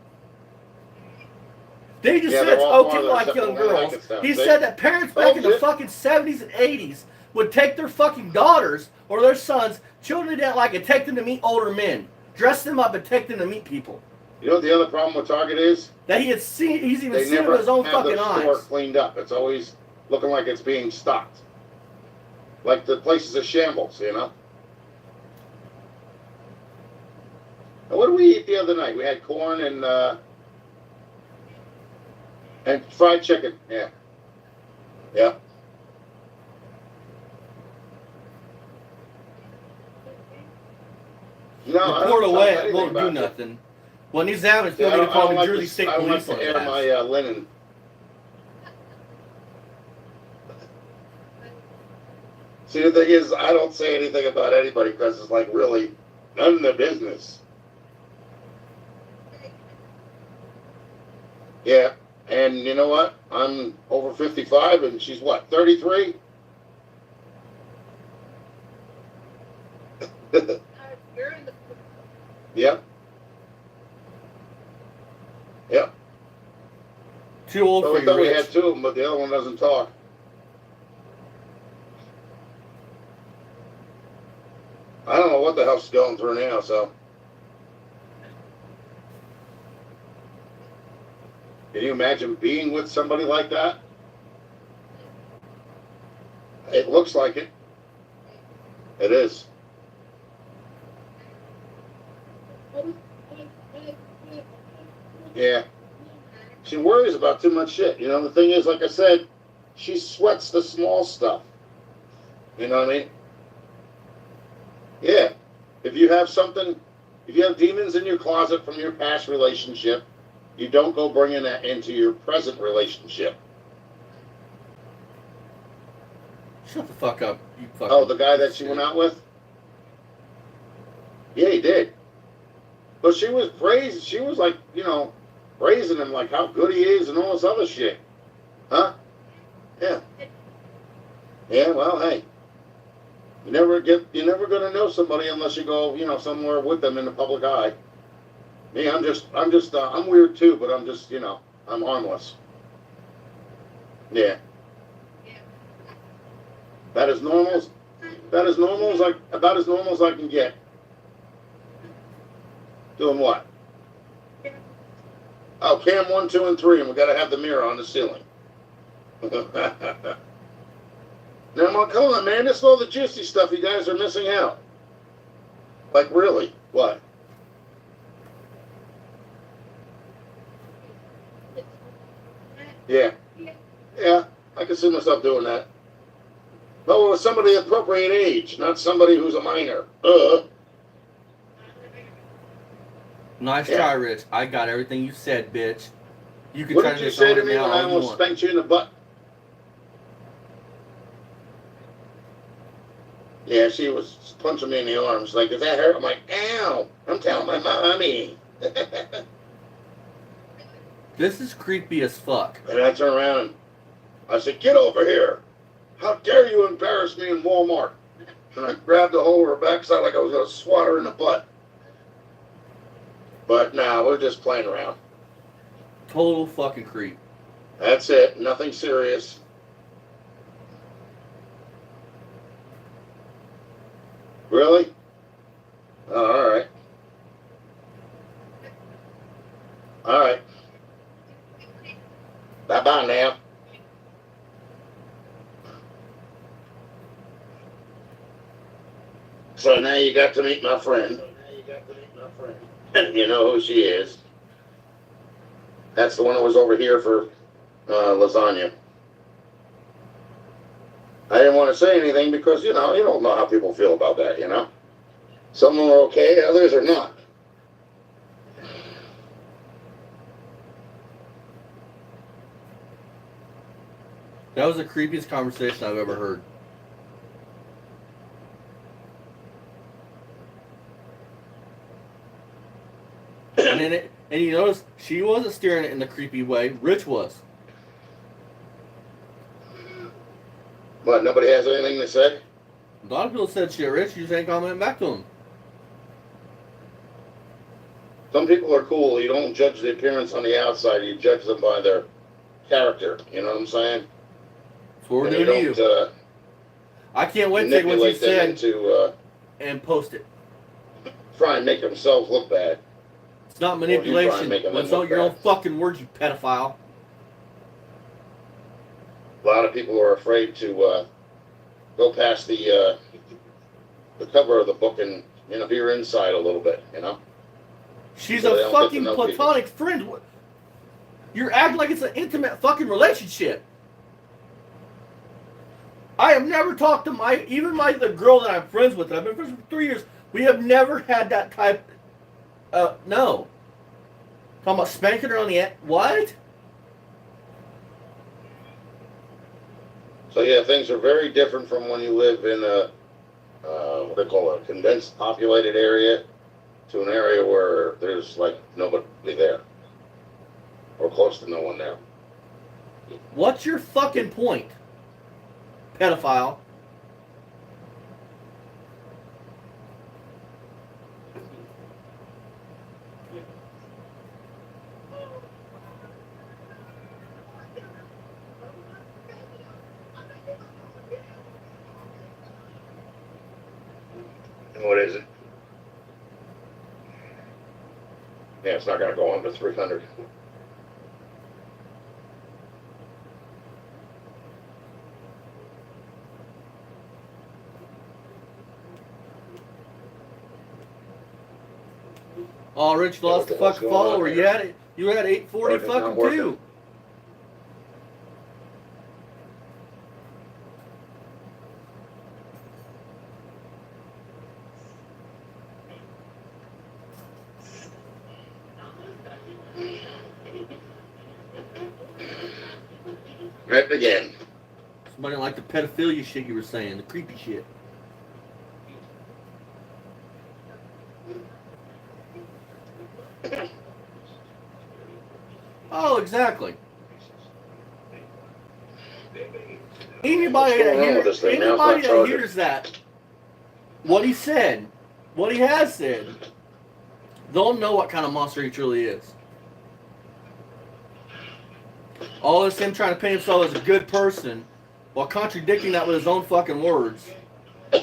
They just said it's okay to like young girls. He said that parents back in the fucking 70s and 80s would take their fucking daughters or their sons, children they didn't like, and take them to meet older men. Dress them up and take them to meet people. You know what the other problem with Target is? That he's even They seen it never with his own have fucking the store eyes. cleaned up. It's always looking like it's being stocked. Like the place is a shambles, you know? And what did we eat the other night? We had corn and fried chicken. Yeah. Yeah. No, Report away, it anything won't do about it. nothing. Well, New Zealand's Yeah, still going to call New like Jersey to- State I don't Police like on to his air ass. my linen. See, the thing is, I don't say anything about anybody because it's like really none of their business. Yeah, And you know what? I'm over 55, and she's what, 33? You're in the. Yep. Yep. Too old So for we you, thought we Rich. had two of them, but the other one doesn't talk. I don't know what the hell she's going through now, so. Can you imagine being with somebody like that? It looks like it. It is. Yeah. She worries about too much shit. You know, the thing is, like I said, she sweats the small stuff. You know what I mean? Yeah. If you have something, if you have demons in your closet from your past relationship, you don't go bringing that into your present relationship. Shut the fuck up. You fucking Oh, the guy that she went out with? Yeah, he did. But she was praised. She was like, you know, praising him like how good he is and all this other shit. Huh? Yeah. Yeah, well, hey. You're never gonna know somebody unless you go, you know, somewhere with them in the public eye. Me, I'm weird too, but I'm just, you know, I'm harmless. Yeah. That is normal. About as normal as I can get. Doing what? Oh, cam 1, 2, and 3, and we gotta have the mirror on the ceiling. Now, come on, man, this is all the juicy stuff you guys are missing out. Like, really? What? Yeah. Yeah, I can see myself doing that. But with somebody of appropriate age, not somebody who's a minor. Nice Yeah. try, Rich. I got everything you said, bitch. You can What try did to you say disown to it me now when I all you almost want. spanked you in the butt? Yeah, she was punching me in the arms. Like, does that hurt? I'm like, ow! I'm telling my mommy. This is creepy as fuck. And I turned around and I said, get over here. How dare you embarrass me in Walmart? And I grabbed a hold of her backside like I was going to swat her in the butt. But nah, we're just playing around. Total fucking creep. That's it. Nothing serious. Really? Oh, all right. All right. Bye-bye now. So now you got to meet my friend. And you know who she is. That's the one that was over here for lasagna. I didn't want to say anything because, you know, you don't know how people feel about that, you know. Some are okay, others are not. That was the creepiest conversation I've ever heard. And you notice she wasn't steering it in the creepy way. Rich was. What, nobody has anything to say? A lot of people said shit, Rich. You just ain't commenting back to them. Some people are cool. You don't judge the appearance on the outside. You judge them by their character. You know what I'm saying? That's what we're And doing you to you. don't I can't wait to take what you manipulate them said into and post it. try and make themselves look bad. It's not Or you try and manipulation. make them It's look not your own bad. fucking words, you pedophile. A lot of people are afraid to go past the cover of the book and, you know, hear inside a little bit, you know? She's So they a don't get to fucking know platonic friend. You're acting like it's an intimate fucking relationship. I have never talked to the girl that I'm friends with, I've been friends for 3 years, we have never had that type, no. Talking about spanking her on the, what? So yeah, things are very different from when you live in a, what they call a condensed populated area to an area where there's like nobody there or close to no one there. What's your fucking point, pedophile? And what is it? Yeah, it's not going to go under 300. Oh, Rich lost the What's fucking going on follower. here? You had 840 It's not fucking working. too. Right again. Somebody like the pedophilia shit you were saying, the creepy shit. Oh, exactly. Anybody What's going on with this thing? Now it's not anybody that charging. hears that, what he said, what he has said, they'll know what kind of monster he truly is. All this him trying to paint himself as a good person while contradicting that with his own fucking words. The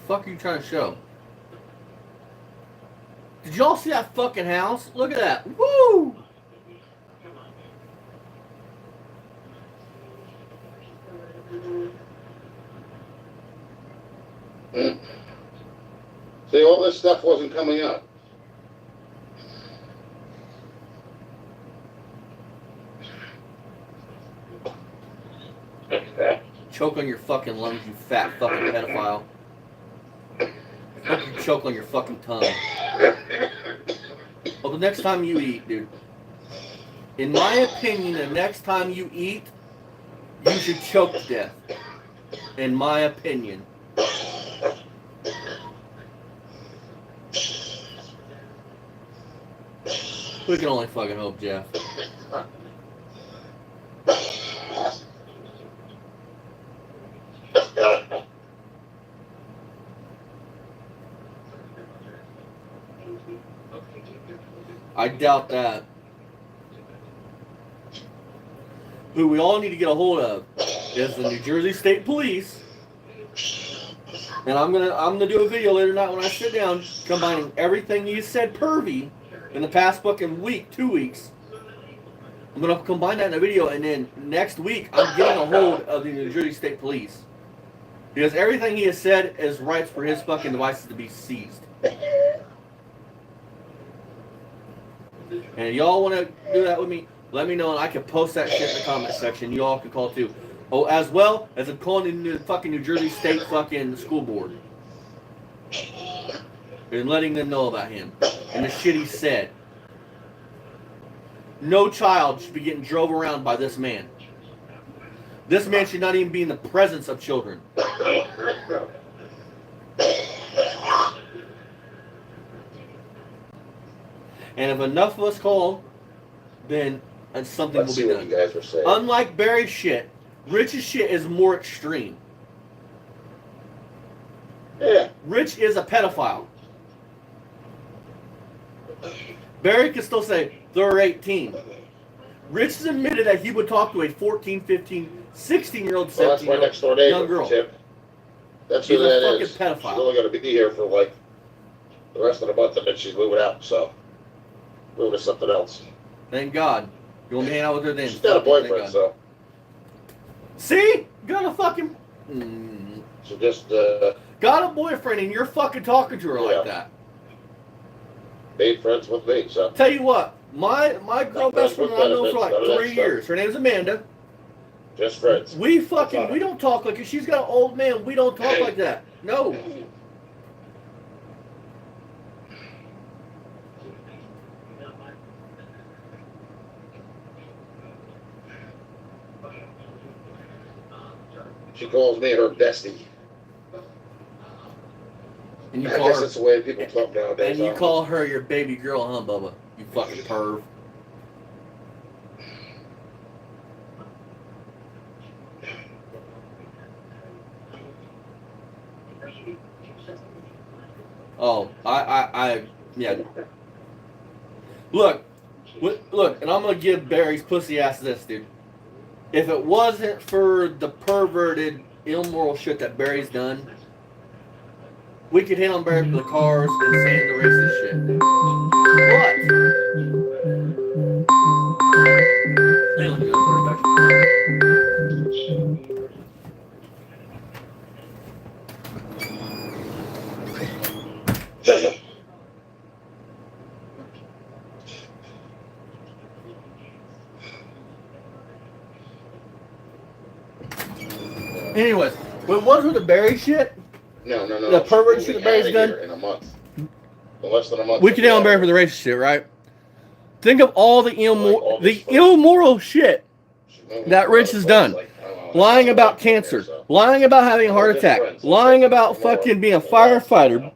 fuck are you trying to show? Did y'all see that fucking house? Look at that. Woo! See, all this stuff wasn't coming up. Choke on your fucking lungs, you fat fucking pedophile. Hope you choke on your fucking tongue. Well, the next time you eat, dude. In my opinion, the next time you eat, you should choke to death. In my opinion. We can only fucking hope, Jeff. I doubt that. Who we all need to get a hold of is the New Jersey State Police. And I'm gonna do a video later tonight when I sit down, combining everything you said pervy in the past fucking week, 2 weeks. I'm gonna combine that in a video, and then next week I'm getting a hold of the New Jersey State Police. Because everything he has said is rights for his fucking devices to be seized. And if y'all want to do that with me, let me know, and I can post that shit in the comment section. You all can call too. Oh, as well as I'm calling the fucking New Jersey State fucking school board. And letting them know about him. And the shit he said. No child should be getting drove around by this man. This man should not even be in the presence of children. And if enough of us call, then something Let's will see be what done. you guys were saying. Unlike Barry's shit, Rich's shit is more extreme. Yeah. Rich is a pedophile. Barry can still say they're 18. Rich has admitted that he would talk to a 14, 15, 16-year-old, Well, that's my 17-year-old next door neighbor, young girl. Tip. That's He's who a that fucking is. pedophile. She's only going to be here for like the rest of the month, and then she's moving out. So moving to something else. Thank God. You want me to hang out with her then? She's got a Fuck it, thank boyfriend, God. so See? Got a fucking... she just got a boyfriend and you're fucking talking to her Yeah. like that. made friends with me. So Tell you what, my girl best friend that I know for like None of that 3 stuff. years. Her name's Amanda. just friends. We don't talk like, if she's got an old man, we don't talk like that. No. She calls me her bestie. And you I call guess her, that's the way people talk nowadays. and you huh? call her your baby girl, huh, Bubba? You fucking perv. Oh, yeah. Look, and I'm gonna give Barry's pussy ass this, dude. If it wasn't for the perverted, immoral shit that Barry's done, we could hit on Barry for the cars and saying the racist shit. Hang on, anyways, what was with the Barry shit? No. The pervert She's shit that moving Barry's outta done? here in a month. In less than a month. We can hit on Barry for the racist shit, right? Think of all the immoral shit that Rich has done. Lying about cancer, lying about having a heart attack, lying about fucking being a firefighter.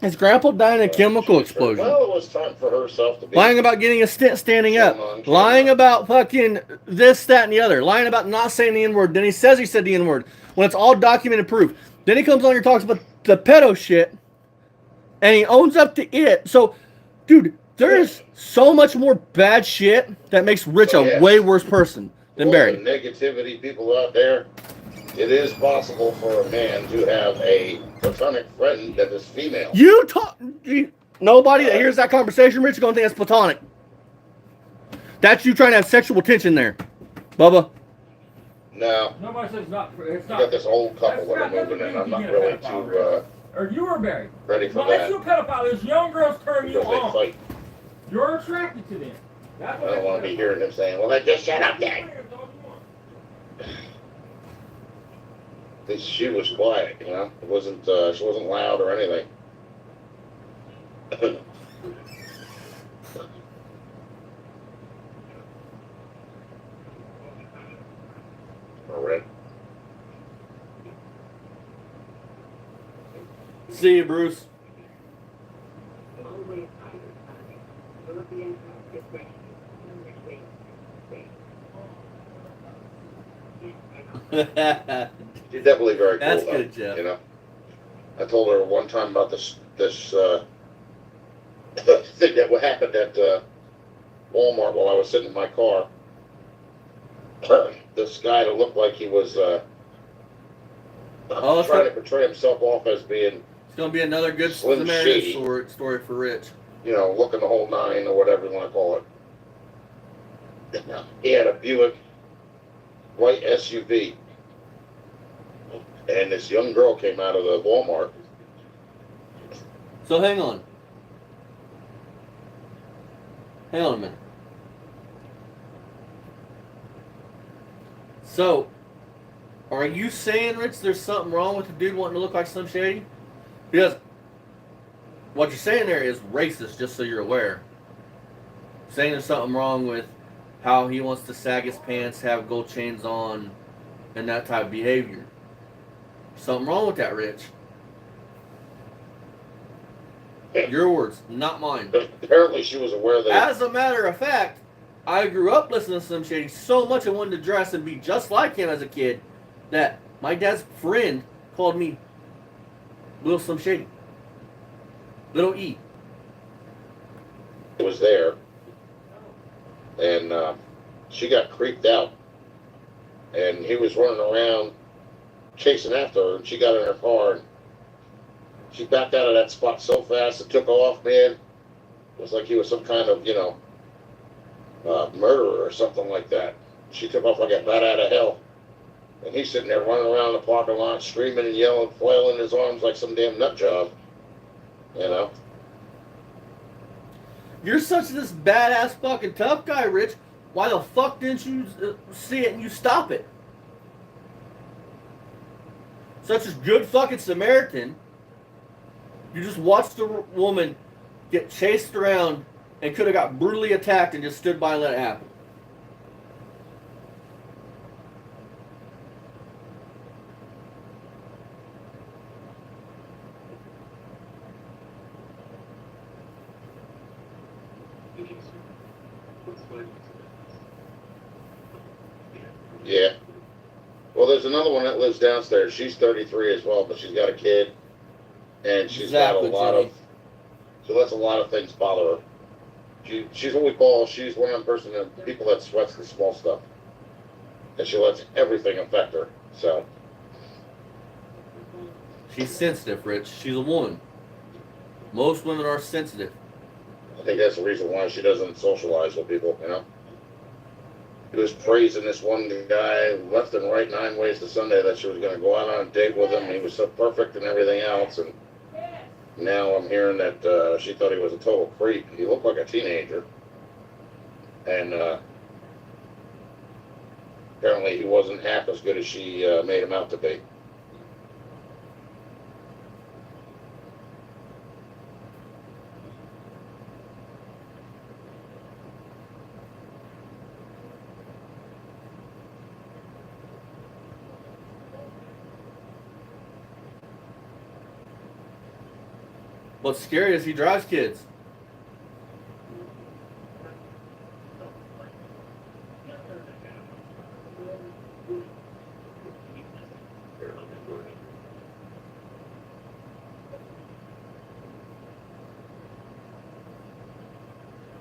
His grandpa died in a chemical explosion. Well, it was time for herself to be. Lying about getting a stint standing up. Lying about fucking this, that, and the other. Lying about not saying the N-word. Then he says he said the N-word when it's all documented proof. Then he comes on here and talks about the pedo shit. And he owns up to it. So, dude, there's so much more bad shit that makes Rich a way worse person than Barry. The negativity people out there, it is possible for a man to have a platonic friend that is female. Nobody that hears that conversation, Rich, is going to think that's platonic. That's you trying to have sexual tension there, Bubba. No. Nobody says it's not. You got this old couple that are moving in. I'm not really too or you or Barry. ready for Well, that. unless you're a pedophile, there's young girls turning you Because they on. fight. You're attracted to them. That's I what don't want to be hearing them saying, well, then just shut up then. At least she was quiet, you know? It wasn't, she wasn't loud or anything. All right. See you, Bruce. She's definitely very cool. That's though, good, Jeff. You know, I told her one time about this thing that what happened at Walmart while I was sitting in my car. This guy that looked like he was trying to portray himself off as being. It's gonna be another good Slim Samaritan Shady. story for Rich. You know, looking the whole nine or whatever you want to call it. He had a Buick white SUV. And this young girl came out of the Walmart. So hang on. Hang on a minute. So, are you saying, Rich, there's something wrong with the dude wanting to look like Slim Shady? Because what you're saying there is racist, just so you're aware. Saying there's something wrong with how he wants to sag his pants, have gold chains on, and that type of behavior. Something wrong with that, Rich. Your words, not mine. Apparently she was aware that... As a matter of fact, I grew up listening to Slim Shady so much I wanted to dress and be just like him as a kid that my dad's friend called me Little Slim Shady. Little E. was there. And she got creeped out. And he was running around chasing after her. And she got in her car and she backed out of that spot so fast it took off, man. It was like he was some kind of, you know, murderer or something like that. She took off like a bat out of hell. And he's sitting there running around the parking lot, screaming and yelling, flailing his arms like some damn nut job. You know? You're such this badass fucking tough guy, Rich. Why the fuck didn't you see it and you stop it? Such a good fucking Samaritan. You just watched the woman get chased around and could have got brutally attacked and just stood by and let it happen. Yeah. Well, there's another one that lives downstairs. She's 33 as well, but she's got a kid, and she's Exactly, got a lot Jimmy. of. So lets a lot of things bother her. She's what we call. She's one of the people that sweats the small stuff, and she lets everything affect her. So. She's sensitive, Rich. She's a woman. Most women are sensitive. I think that's the reason why she doesn't socialize with people. You know. He was praising this one guy left and right 9 ways to Sunday that she was going to go out on a date with him. He was so perfect and everything else, and now I'm hearing that she thought he was a total creep. He looked like a teenager, and apparently he wasn't half as good as she made him out to be. What's scary is he drives kids.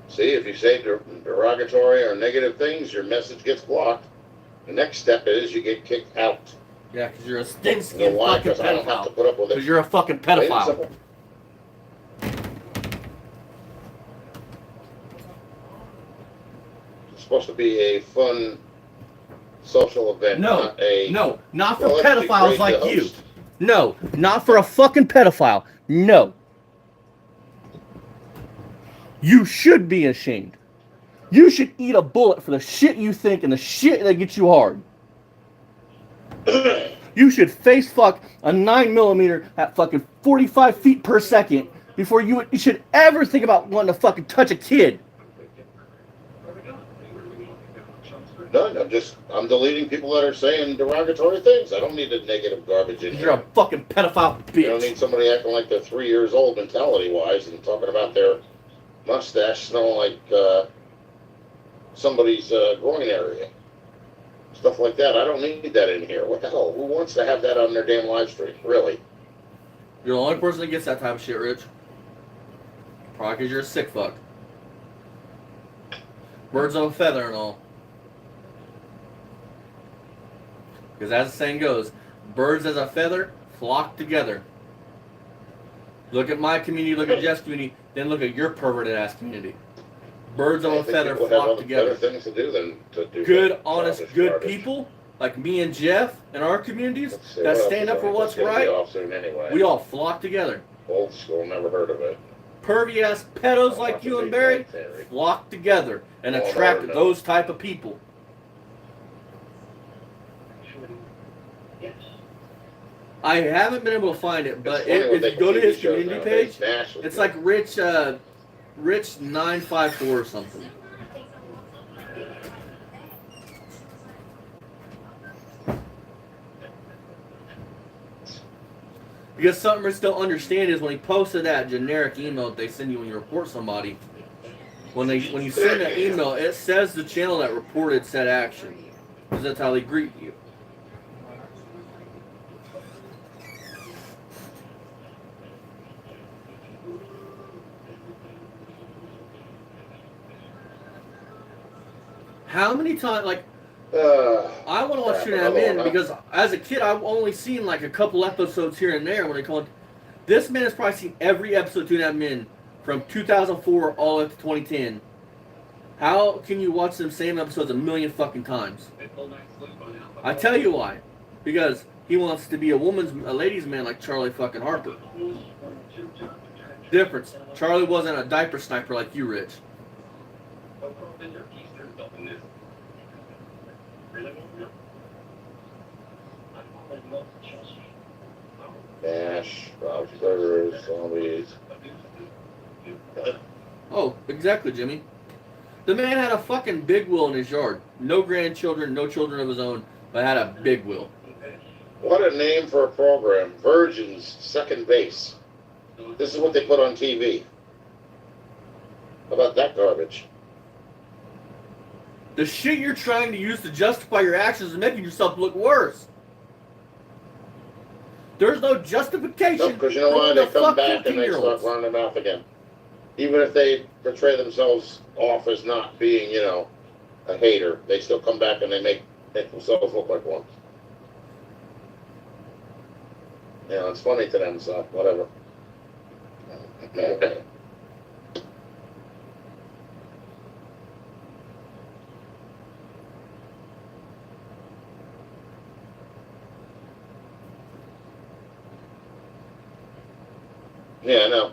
See, if you say derogatory or negative things, your message gets blocked. The next step is you get kicked out. Yeah, because you're a You know thin-skinned why? fucking Because I don't have to pedophile. put up with Because it. you're a fucking Plain and pedophile. simple. It's supposed to be a fun social event, No, not a. no, not for Well, let's pedophiles degrade like the you. host. No, not for a fucking pedophile. No. You should be ashamed. You should eat a bullet for the shit you think and the shit that gets you hard. You should face fuck a 9mm at fucking 45 feet per second before you should ever think about wanting to fucking touch a kid. None. I'm deleting people that are saying derogatory things. I don't need the negative garbage in You're here. a fucking pedophile You don't bitch. need somebody acting like they're 3 years old mentality-wise and talking about their mustache smelling like somebody's groin area. Stuff like that. I don't need that in here. What the hell? Who wants to have that on their damn live stream? Really? You're the only person that gets that type of shit, Rich. Probably because you're a sick fuck. Birds of a feather and all. Because as the saying goes, birds as a feather flock together. Look at my community, look at Jeff's community, then look at your perverted ass community. Birds of I a think feather people have flock other together. better things to do than to do Good, that honest, childish good garbage. people like me and Jeff in our communities Let's see, that what else stand is up for on? what's It's gonna be right, off soon anyway. we all flock together. Old school, never heard of it. Pervy ass pedos like you and Barry flock together and Well, attract no. those type of people. I haven't been able to find it, but if you go to his community page, it's like Rich954 or something. Because something Rich don't understand is when he posted that generic email that they send you when you report somebody, when you send that email, it says the channel that reported said action. Because that's how they greet you. How many times, like, I want to watch Tune That In because as a kid, I've only seen like a couple episodes here and there when they call it. This man has probably seen every episode of Tune That In from 2004 all the way up to 2010. How can you watch them same episodes a million fucking times? I tell you why. Because he wants to be a ladies' man like Charlie fucking Harper. Difference. Charlie wasn't a diaper sniper like you, Rich. Dash, burgers, zombies. Oh, exactly, Jimmy. The man had a fucking big wheel in his yard. No grandchildren, no children of his own, but had a big wheel. What a name for a program. Virgin's Second Base. This is what they put on TV. How about that garbage? The shit you're trying to use to justify your actions is making yourself look worse. There's no justification. Because you know why? for They the come fuck back and they 14-year-olds. start running their mouth again. Even if they portray themselves off as not being, you know, a hater, they still come back and they make themselves look like one. You know, it's funny to them, so whatever. Yeah, I know.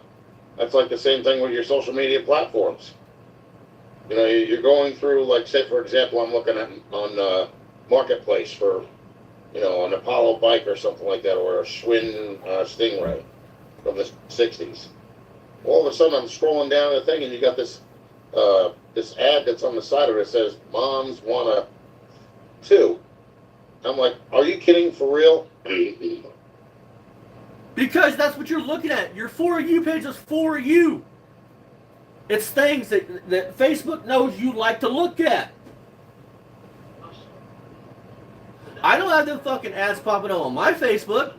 That's like the same thing with your social media platforms. You know, you're going through, like, say, for example, I'm looking at on Marketplace for, you know, an Apollo bike or something like that, or a Schwinn Stingray from the 60s. All of a sudden, I'm scrolling down the thing, and you got this this ad that's on the side of it that says, "Moms want a 2." I'm like, are you kidding for real? Because that's what you're looking at. Your For You page is for you. It's things that Facebook knows you like to look at. I don't have them fucking ads popping up on my Facebook.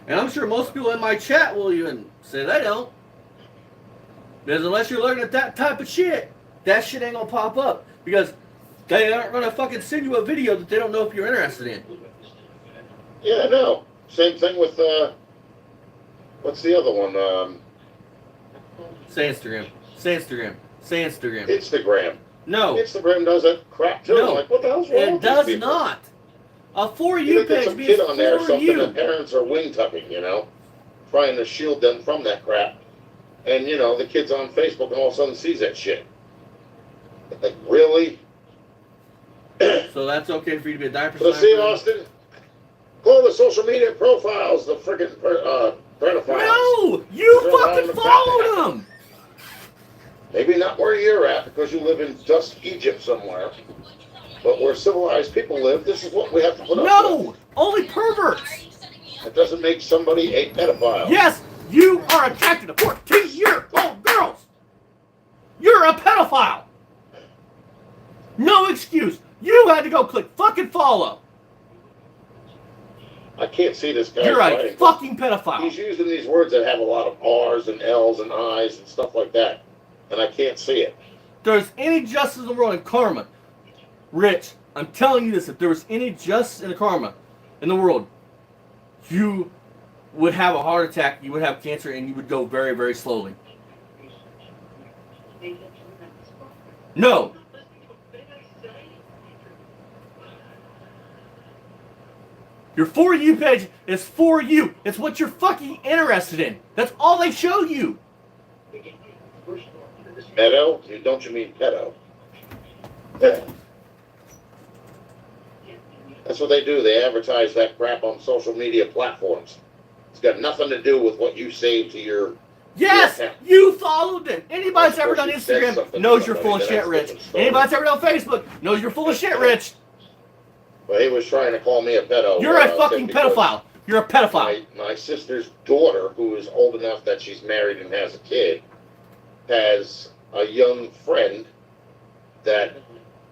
And I'm sure most people in my chat will even say they don't. Because unless you're looking at that type of shit, that shit ain't gonna pop up. Because they aren't gonna fucking send you a video that they don't know if you're interested in. Yeah, I know. Same thing with, what's the other one? Say Instagram. Say Instagram. Say Instagram. Instagram. No. Instagram does that crap too. No. I'm like, what the hell's wrong It with these does people? not. A For You You think there's page some means kid on there or for something, you. and parents are wing tucking, you know, trying to shield them from that crap. And, you know, the kid's on Facebook and all of a sudden sees that shit. Like, really? So that's okay for you to be a diaper So see, sniper? Austin? Call the social media profiles, the freaking pedophiles. No! You They're allowing fucking them followed back. them! Maybe not where you're at because you live in dust Egypt somewhere. But where civilized people live, this is what we have to put up with. No! Only perverts! It doesn't make somebody a pedophile. Yes, you are attracted to 14-year-old girls! You're a pedophile! No excuse. You had to go click fucking follow. I can't see this guy. You're a writing. fucking pedophile. He's using these words that have a lot of R's and L's and I's and stuff like that. And I can't see it. There's any justice in the world in karma. Rich, I'm telling you this, if there was any justice in the karma in the world, you would have a heart attack, you would have cancer, and you would go very, very slowly. No. Your For You page is for you. It's what you're fucking interested in. That's all they show you. Pedo? Don't you mean pedo? That's what they do. They advertise that crap on social media platforms. It's got nothing to do with what you say to your... Yes, Yeah. you followed them. Anybody that's ever done Of course you said Instagram something knows to you're full of somebody, shit, but Rich. that's a different story. Anybody that's ever done Facebook knows you're full of shit, Rich. But he was trying to call me a pedo. You're a fucking because pedophile. You're a pedophile. My sister's daughter, who is old enough that she's married and has a kid, has a young friend that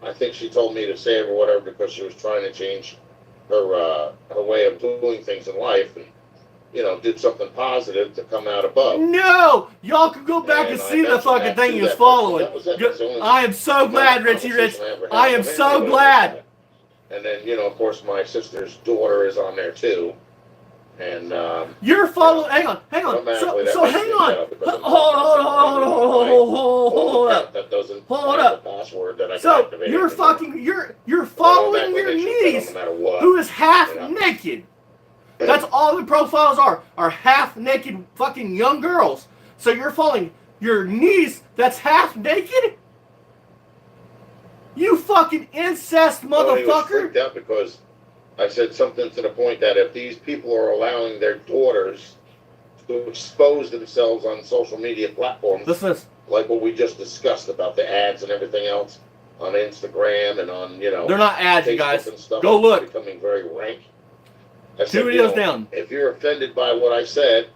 I think she told me to save or whatever because she was trying to change her way of doing things in life and, you know, did something positive to come out above. No! Y'all can go back and And I see the mentioned fucking that thing to you was that person. following. That was the only I am so glad, Richie Rich. conversation ever had I am with so anybody glad. about it. And then, you know, of course, my sister's daughter is on there too. And You're following. Hang on. automatically that So makes hang me on. mad because I'm Hold up. That doesn't Hold have up. the password that I can So activate. you're fucking. You're following your niece, no matter what. who is half You know. naked. That's all the profiles are half naked fucking young girls. So you're following your niece that's half naked? You fucking incest Well, he was motherfucker! freaked out because I said something to the point that if these people are allowing their daughters to expose themselves on social media platforms, Listen to this. like what we just discussed about the ads and everything else on Instagram and on, you know, They're not ads, you Facebook guys. and stuff, Go it's look. becoming very rank. I said, 2 you videos know, down. if you're offended by what I said,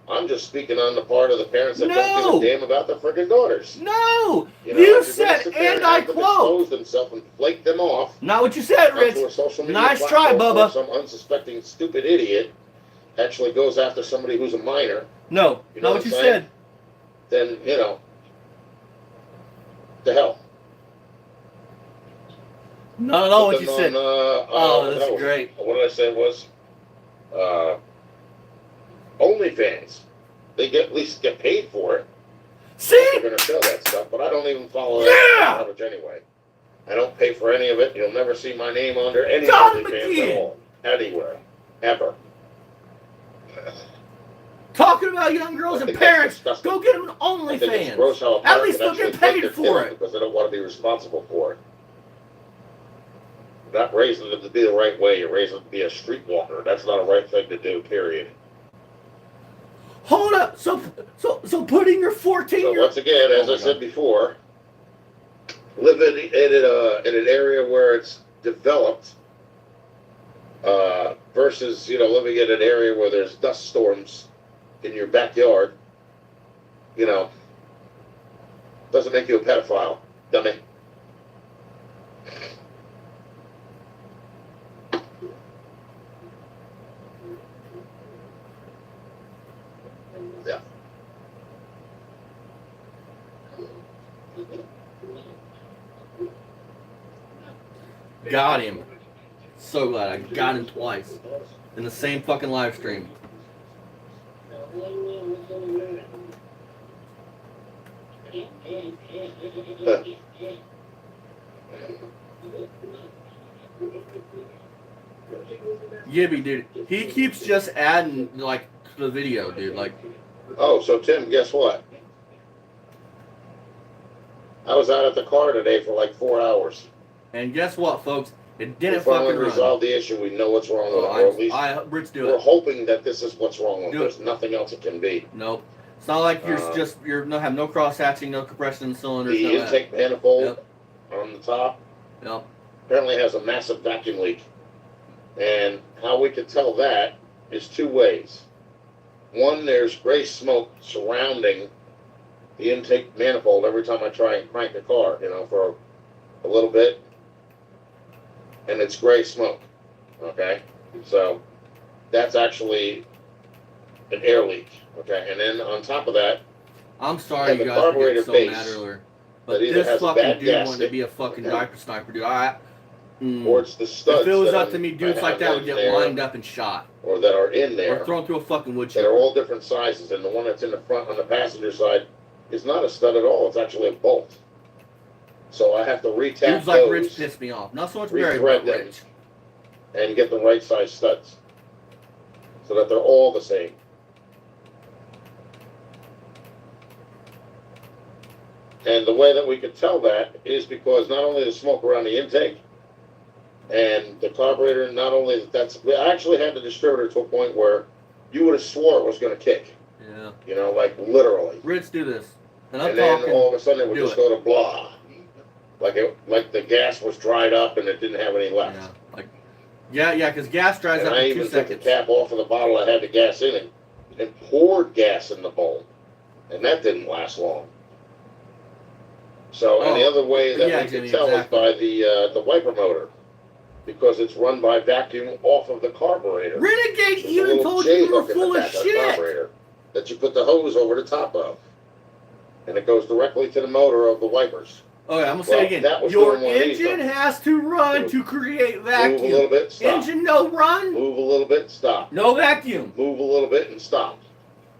I'm just speaking on the part of the parents that No. don't give a damn about their freaking daughters. No! You, know, You if you're gonna said, sit there and I have them quote. expose themselves and flake them off Not what you said, onto Rich. a social media Nice try, platform where Bubba. some unsuspecting stupid idiot actually goes after somebody who's a minor. No, You know not what you I'm saying? said. Then, you know, the hell. Not at all what Put you them said. on, Oh, that's great. What did I say was? OnlyFans. They at least get paid for it. See? They're going to show that stuff, but I don't even follow that garbage anyway. I don't pay for any of it. You'll never see my name under any Got him OnlyFans again. at all. Anywhere. Ever. Talking about young girls I and think that's parents, disgusting. go get them an I think it's OnlyFans. gross how a At parent least can they'll get actually put paid their for kid on it. because they don't want to be responsible for it. You're not raising them to be the right way. You're raising them to be a streetwalker. That's not a right thing to do, period. Hold up. So putting your So 14-year-old. once again, as Oh I my said God. before, living in an area where it's developed versus, you know, living in an area where there's dust storms in your backyard, you know, doesn't make you a pedophile, dummy. Yeah. Got him. So glad I got him twice in the same fucking live stream. Gibby, dude, he keeps just adding like to the video, dude. Like, Oh, so Tim, guess what? I was out at the car today for like 4 hours. and guess what, folks? It We didn't finally fucking run. resolved the issue. We know what's wrong with it, Oh, or at least Rich, do we're it. hoping that this is what's wrong with it. Do it. There's nothing else it can be. Nope. It's not like you're Uh, have no cross hatching, no compression in the cylinders. The none of that. intake manifold Yep. on the top Yep. apparently has a massive vacuum leak. And how we can tell that is two ways. One, there's gray smoke surrounding the intake manifold every time I try and crank the car, you know, for a little bit. And it's gray smoke. Okay? So that's actually an air leak. Okay? And then on top of that, I'm sorry Yeah, you the guys were carburetor getting so base mad earlier. that But either this has a fucking bad dude wanted to gasket, be a fucking okay, diaper sniper, dude. or it's the studs if it was that up to me, dudes I like have that would in get there, lined up and shot. or that are in there. Or thrown through a fucking wood That are chipper. all different sizes, and the one that's in the front on the passenger side is not a stud at all. It's actually a bolt. So I have to retap Dudes like those Rich pissed me off. Not so much Barry, Rethread but them. Rich. and get the right size studs, so that they're all the same. And the way that we could tell that is because not only the smoke around the intake and the carburetor, not only we actually had the distributor to a point where you would have swore it was going to kick. Yeah. You know, like literally. Rich, do this. And I'm And then talking. all of a sudden it would do just it. go to blah. Like the gas was dried up and it didn't have any left. Yeah. Like, yeah, because gas dries And up I in even 2 took the seconds. cap off of the bottle that had the gas in it and poured gas in the bowl. And that didn't last long. So, and the Oh, other way that yeah, we Jimmy, can tell exactly. is by the wiper motor. Because it's run by vacuum off of the carburetor. Renegade There's a even little told you you were J-hook in the full of back the shit. carburetor that you put the hose over the top of. And it goes directly to the motor of the wipers. Okay, I'm gonna say it that again. was Your doing one of these, engine though. has to run to create Move a little vacuum. bit, stop. Engine no run, Move a little bit, stop. no vacuum. Move a little bit and stop.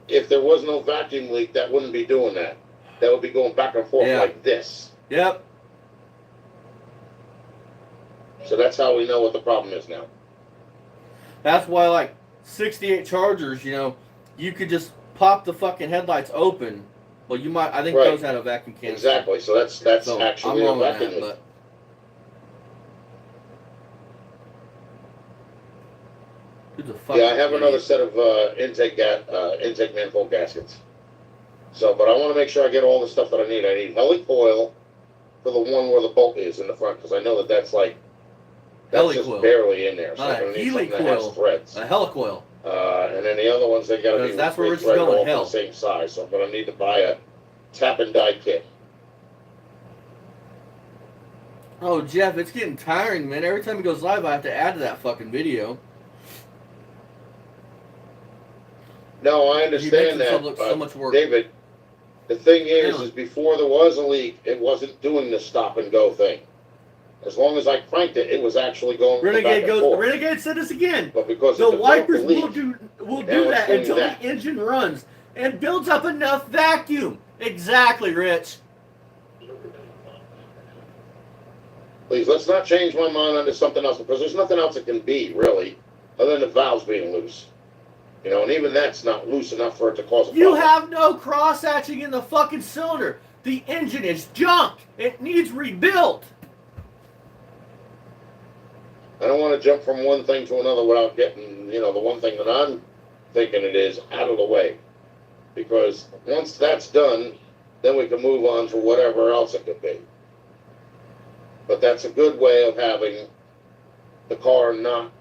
If there was no vacuum leak, that wouldn't be doing that. That would be going back and forth Yeah. like this. Yep. So that's how we know what the problem is now. That's why, like, 68 Chargers, you know, you could just pop the fucking headlights open. Well, you might, I think Right. those had a vacuum canister. Exactly. So that's So actually I'm a wrong on vacuum that, leak. but who's a fucking Yeah, I have idiot. another set of intake manifold gaskets. So, but I want to make sure I get all the stuff that I need. I need helicoil for the one where the bolt is in the front, because I know that that's like That's just Helicoil. barely in there. So Not I'm a going to need something that has helicoil. threads. A helicoil. And then the other ones, they got to be Because that's where Rich is threaded going, all hell. to the same size. So I'm going to need to buy a tap and die kit. Oh, Jeff, it's getting tiring, man. Every time he goes live, I have to add to that fucking video. No, I He understand makes himself that, look but so much work. David, the thing Hang is on. before there was a leak, it wasn't doing the stop and go thing. As long as I cranked it, it was actually going back Renegade and goes. forth. Renegade said this again. But because The it developed wipers a leak, will do now that it's doing until that. the engine runs and builds up enough vacuum. Exactly, Rich. please, let's not change my mind onto something else, because there's nothing else it can be, really, other than the valves being loose. You know, and even that's not loose enough for it to cause a You problem. have no cross hatching in the fucking cylinder. The engine is junk. It needs rebuilt. I don't want to jump from one thing to another without getting, you know, the one thing that I'm thinking it is out of the way. Because once that's done, then we can move on to whatever else it could be. But that's a good way of having the car not,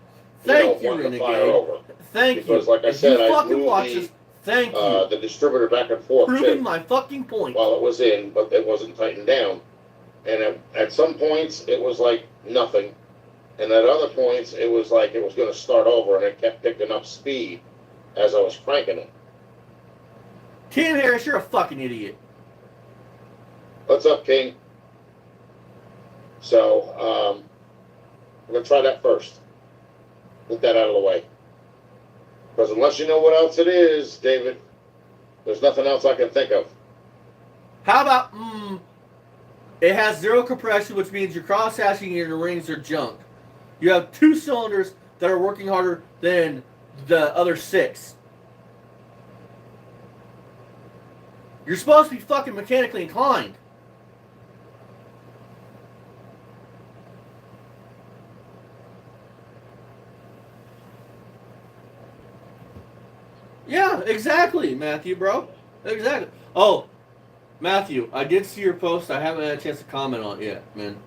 Thank you, want to fire Renegade. over. Thank Because, you. like I If said, you I fucking moved watch this, thank you. the distributor back and forth Proving too, my fucking point. while it was in, but it wasn't tightened down. And at some points, it was like nothing. And at other points, it was like it was going to start over, and it kept picking up speed as I was cranking it. Tim Harris, you're a fucking idiot. What's up, King? So, we're going to try that first. Get that out of the way. Because unless you know what else it is, David, there's nothing else I can think of. How about, it has zero compression, which means your cross hatching and your rings are junk. You have 2 cylinders that are working harder than the other 6. You're supposed to be fucking mechanically inclined. Yeah, exactly, Matthew, bro. Exactly. Oh, Matthew, I did see your post. I haven't had a chance to comment on it yet, man.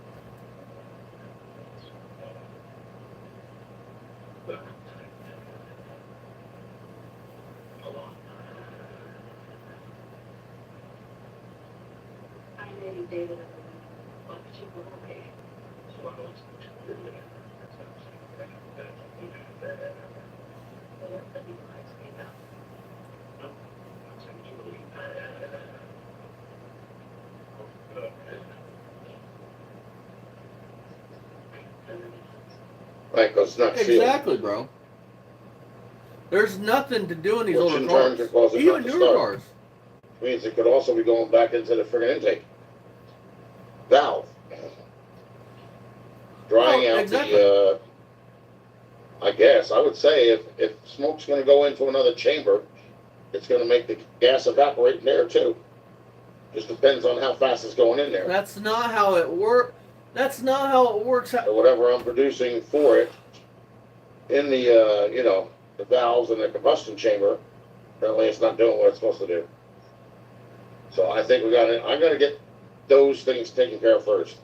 I know you, David. Right, because it's not sealed. Exactly, bro. There's nothing to do in these Which older in cars. turn could cause it Even not to newer start. cars. Means it could also be going back into the friggin' intake valve, drying Oh, out exactly. the. I guess I would say if smoke's going to go into another chamber, it's going to make the gas evaporate in there too. Just depends on how fast it's going in there. That's not how it works. That's not how it works. So whatever I'm producing for it in the the valves and the combustion chamber, apparently it's not doing what it's supposed to do. So I think I'm gonna get those things taken care of first.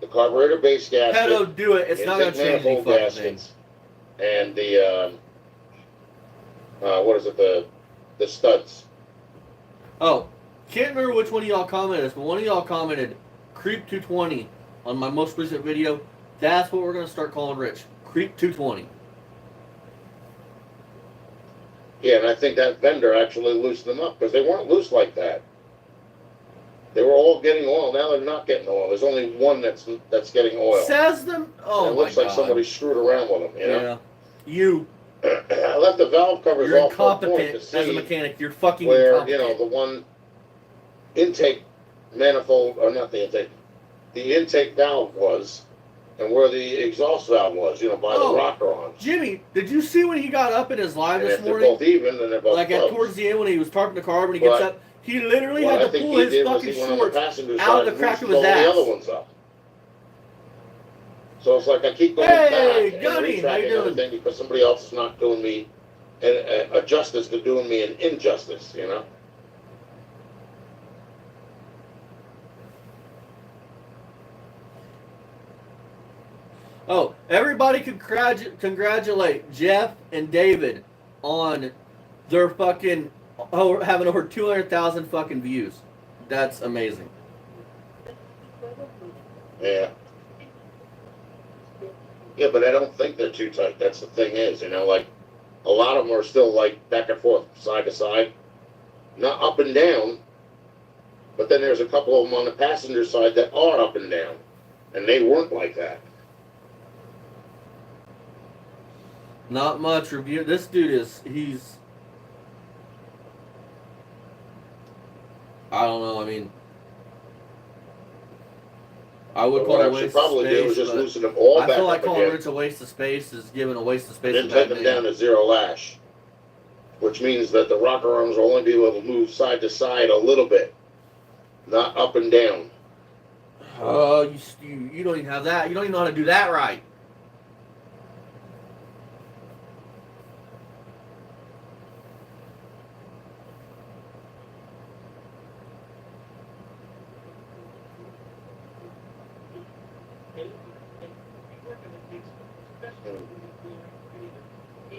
The carburetor base gasket, Pedo, do it. It's not going to change any manifold fucking gaskets, and the what is it, the studs. Oh, can't remember which one of y'all commented this, but one of y'all commented creep220 on my most recent video. That's what we're going to start calling Rich. Creep220. Yeah, and I think that vendor actually loosened them up because they weren't loose like that. They were all getting oil. Now they're not getting oil. There's only one that's getting oil. Says them. Oh, and it my looks like God. somebody screwed around with them. You know? Yeah. You. I left the valve covers You're off for a point incompetent to as a see mechanic. You're fucking where incompetent. the one intake manifold, or not the intake valve was, and where the exhaust valve was. By Oh. the rocker on. Jimmy, did you see when he got up in his live And this if they're morning? both even, then they're both Like closed. towards the end when he was tarping the car, when he gets But up, he literally What had I to think pull he his did was fucking he went on the shorts passenger out of side the and crack of loosened his all the ass. other ones up. So it's like I keep going Hey, back Gunny, and how you retracting doing? everything because somebody else is not doing me a justice to doing me an injustice, Oh, everybody congratulate Jeff and David on their fucking having over 200,000 fucking views. That's amazing. Yeah. Yeah, but I don't think they're too tight. That's the thing is, like a lot of them are still like back and forth, side to side, not up and down. But then there's a couple of them on the passenger side that are up and down, and they weren't like that. Not much review. This dude he's. I don't know. I mean, I would But call what it a I should waste of probably do is space. just But loosen them all I back feel like up calling again, Rich a waste of space is giving a waste of space. and a then take bad them name. down to zero lash, which means that the rocker arms will only be able to move side to side a little bit, not up and down. Oh, you don't even have that. You don't even know how to do that right.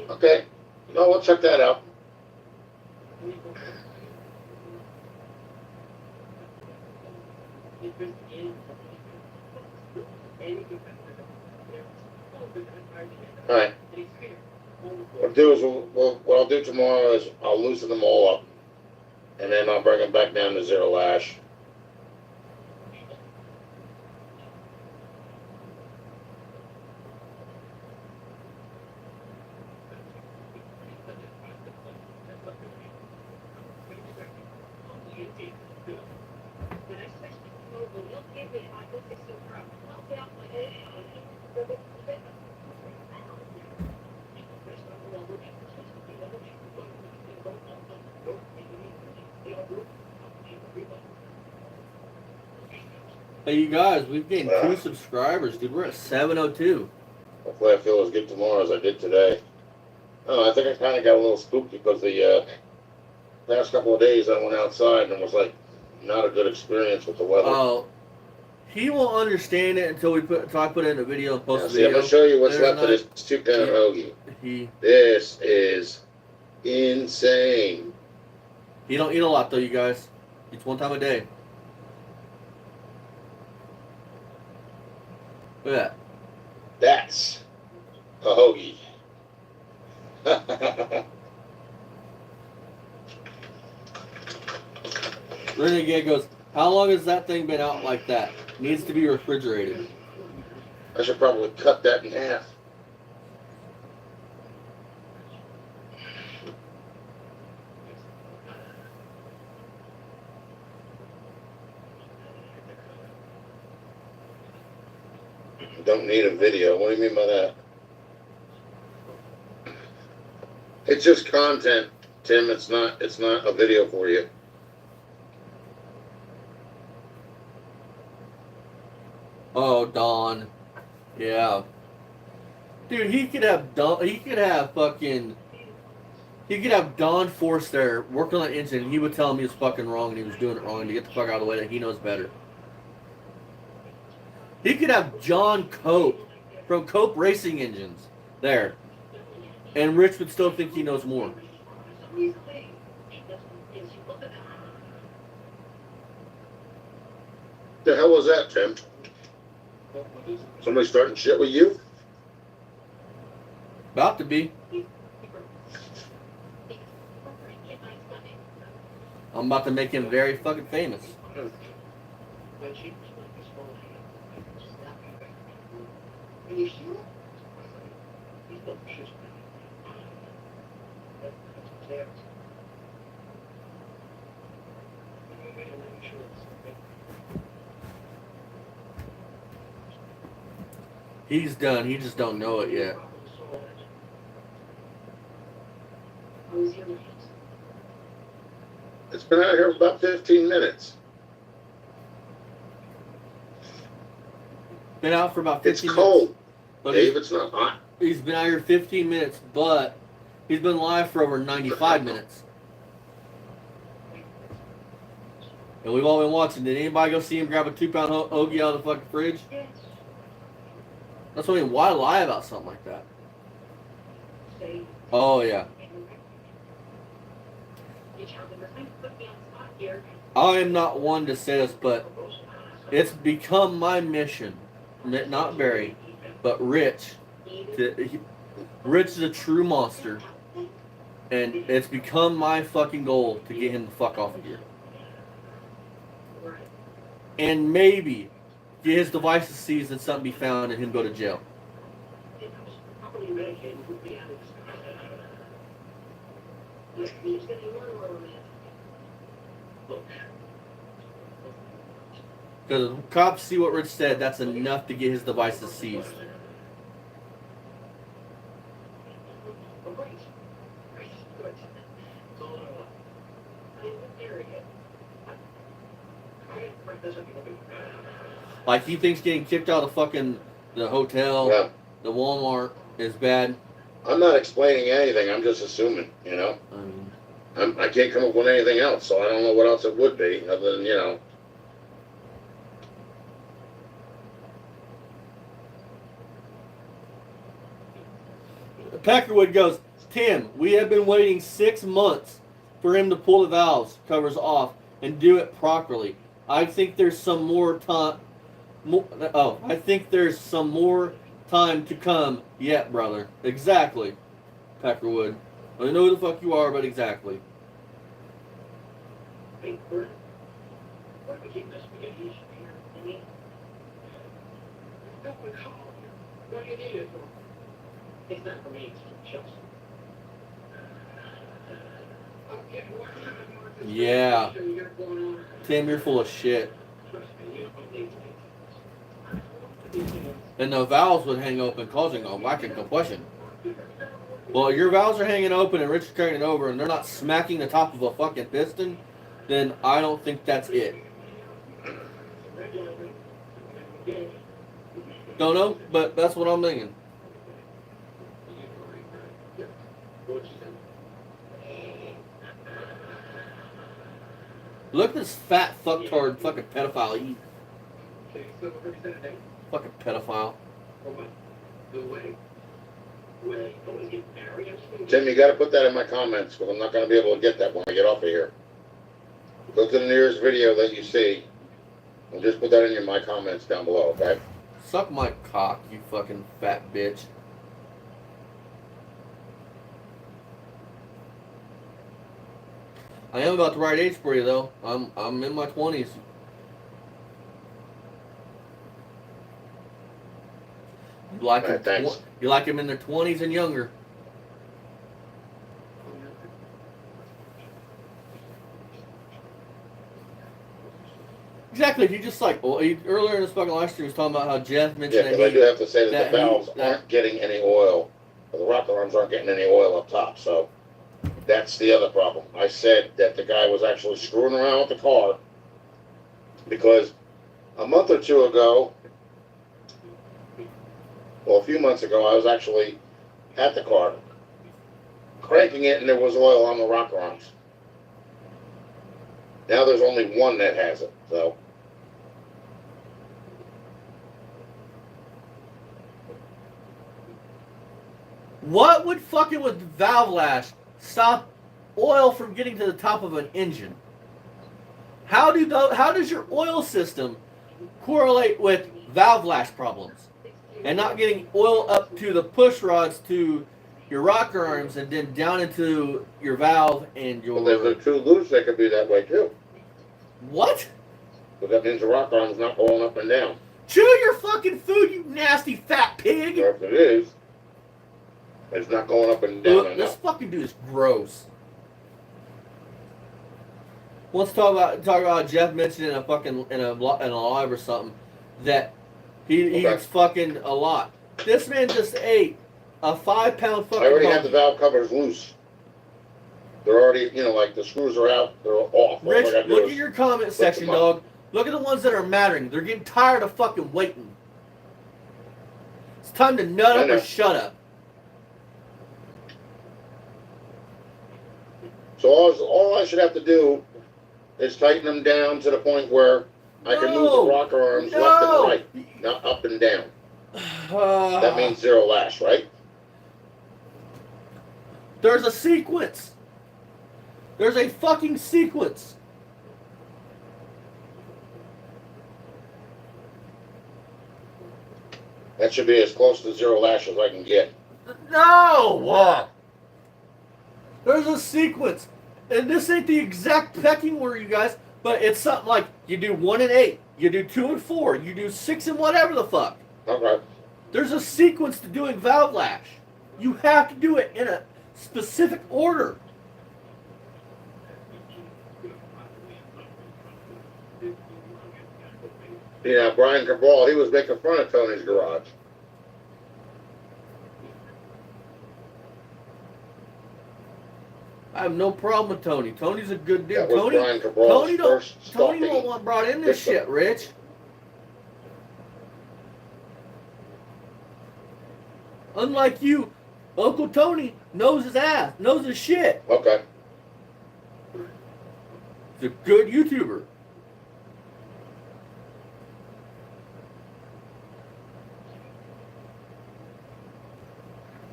Okay, no, we'll check that out. All right. What I'll do tomorrow is I'll loosen them all up, and then I'll bring them back down to zero lash. Hey, you guys, we've gained 2 subscribers, dude. We're at 702. Hopefully I feel as good tomorrow as I did today. Oh, I think I kind of got a little spooked because the last couple of days I went outside and it was like not a good experience with the weather. Oh, he won't understand it until I put it in a video and post Now, a see, I'm video. gonna show you what's There's left of this 2-pound hoagie. He This is insane. don't eat a lot though, you guys. Eats 1 time a day. Look at that. That's a hoagie. Renegade goes, how long has that thing been out like that? Needs to be refrigerated. I should probably cut that in half. Don't need a video. What do you mean by that? It's just content, Tim. It's not a video for you. Oh, Don. Yeah. Dude, he could have Don Force there working on that engine, and he would tell him he was fucking wrong and he was doing it wrong and to get the fuck out of the way, that he knows better. He could have John Cope from Cope Racing Engines there, and Rich would still think he knows more. The hell was that, Tim? Somebody starting shit with you? About to be. I'm about to make him very fucking famous. He's done. He just don't know it yet. It's been out here for about 15 minutes. Been out for about 15 It's minutes. cold. But Dave, it's not hot. he's been out here 15 minutes, but he's been live for over 95 minutes. And we've all been watching. Did anybody go see him grab a 2-pound hoagie out of the fucking fridge? That's what I mean. Why lie about something like that? Oh, yeah. I am not one to say this, but it's become my mission, not Barry, but Rich. Rich is a true monster, and it's become my fucking goal to get him the fuck off of here. And maybe get his devices seized and something be found and him go to jail. Because if cops see what Rich said, that's enough to get his devices seized. Like, he thinks getting kicked out of the hotel, Yeah. the Walmart is bad. I'm not explaining anything. I'm just assuming, you know. I can't come up with anything else, so I don't know what else it would be other than, you know. Peckerwood goes, Tim, we have been waiting 6 months for him to pull the valves covers off and do it properly. I think there's some more time. I think there's some more time to come yet, brother. Exactly, Peckerwood. I don't know who the fuck you are, but exactly. Yeah. Tim, you're full of shit. And the valves would hang open, causing a whack and compression. Well, your valves are hanging open and Richard's carrying it over and they're not smacking the top of a fucking piston, then I don't think that's it. Don't know, but that's what I'm thinking. Look at this fat fucktard fucking pedophile eat. Fucking pedophile. Tim, you got to put that in my comments because I'm not going to be able to get that when I get off of here. Go to the nearest video that you see and just put that in my comments down below, okay? Suck my cock, you fucking fat bitch. I am about the right age for you, though. I'm in my 20s. You like All right, them, thanks. you like them in their 20s and younger. Exactly. If you just like, well, earlier in this fucking live stream, he was talking about how Jeff Yeah, mentioned because I do have to say that the valves that- aren't getting any oil. The rocker arms aren't getting any oil up top, so that's the other problem. I said that the guy was actually screwing around with the car because a month or two ago, well, a few months ago, I was actually at the car cranking it and there was oil on the rocker arms. Now there's only one that has it, so. What would fucking with valve lash stop oil from getting to the top of an engine? How does your oil system correlate with valve lash problems and not getting oil up to the push rods to your rocker arms and then down into your valve and your... But there's a true loose that could be that way too. What? But that means the rocker arm's not going up and down. Chew your fucking food, you nasty fat pig! Or if it is, it's not going up and down Look, this enough. fucking dude is gross. Let's talk about Jeff mentioned in a live or something that he Okay. eats fucking a lot. This man just ate a 5-pound fucking. I already have the monkey. valve covers loose. They're already, you know, like the screws are out, they're off. All I Rich, gotta do look is at your comment lift section, them up. dog. Look at the ones that are mattering. They're getting tired of fucking waiting. It's time to nut I up know. or shut up. So all I should have to do is tighten them down to the point where I can move the rocker arms left and right, not up and down. That means zero lash, right? There's a sequence. There's a fucking sequence. That should be as close to zero lash as I can get. No! There's a sequence. And this ain't the exact pecking order, you guys, but it's something like you do 1 and 8, you do 2 and 4, you do 6 and whatever the fuck. Okay. There's a sequence to doing valve lash. You have to do it in a specific order. Yeah, Brian Cabral, he was making fun of Tony's garage. I have no problem with Tony. Tony's a good dude. That was Tony, Brian Cabral's first Tony stalking won't want brought in this victim. shit, Rich. Unlike you, Uncle Tony knows his ass, knows his shit. Okay. He's a good YouTuber.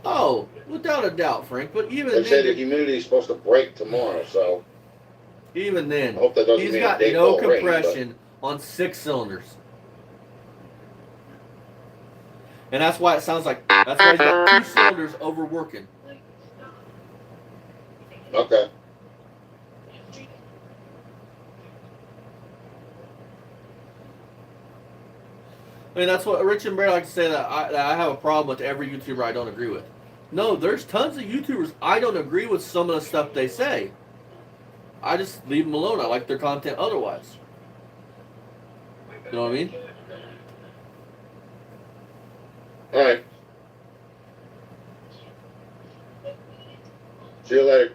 Oh, without a doubt, Frank. But even They say the then, humidity is supposed to break tomorrow, so even then, I hope that doesn't he's mean got a day no full of rain, compression on 6 cylinders. And that's why it sounds like, that's why he's got 2 cylinders overworking. Okay. I mean, that's what Rich and Bear like to say, that I have a problem with every YouTuber I don't agree with. No, there's tons of YouTubers I don't agree with some of the stuff they say. I just leave them alone. I like their content otherwise. You know what I mean? All right. See you later.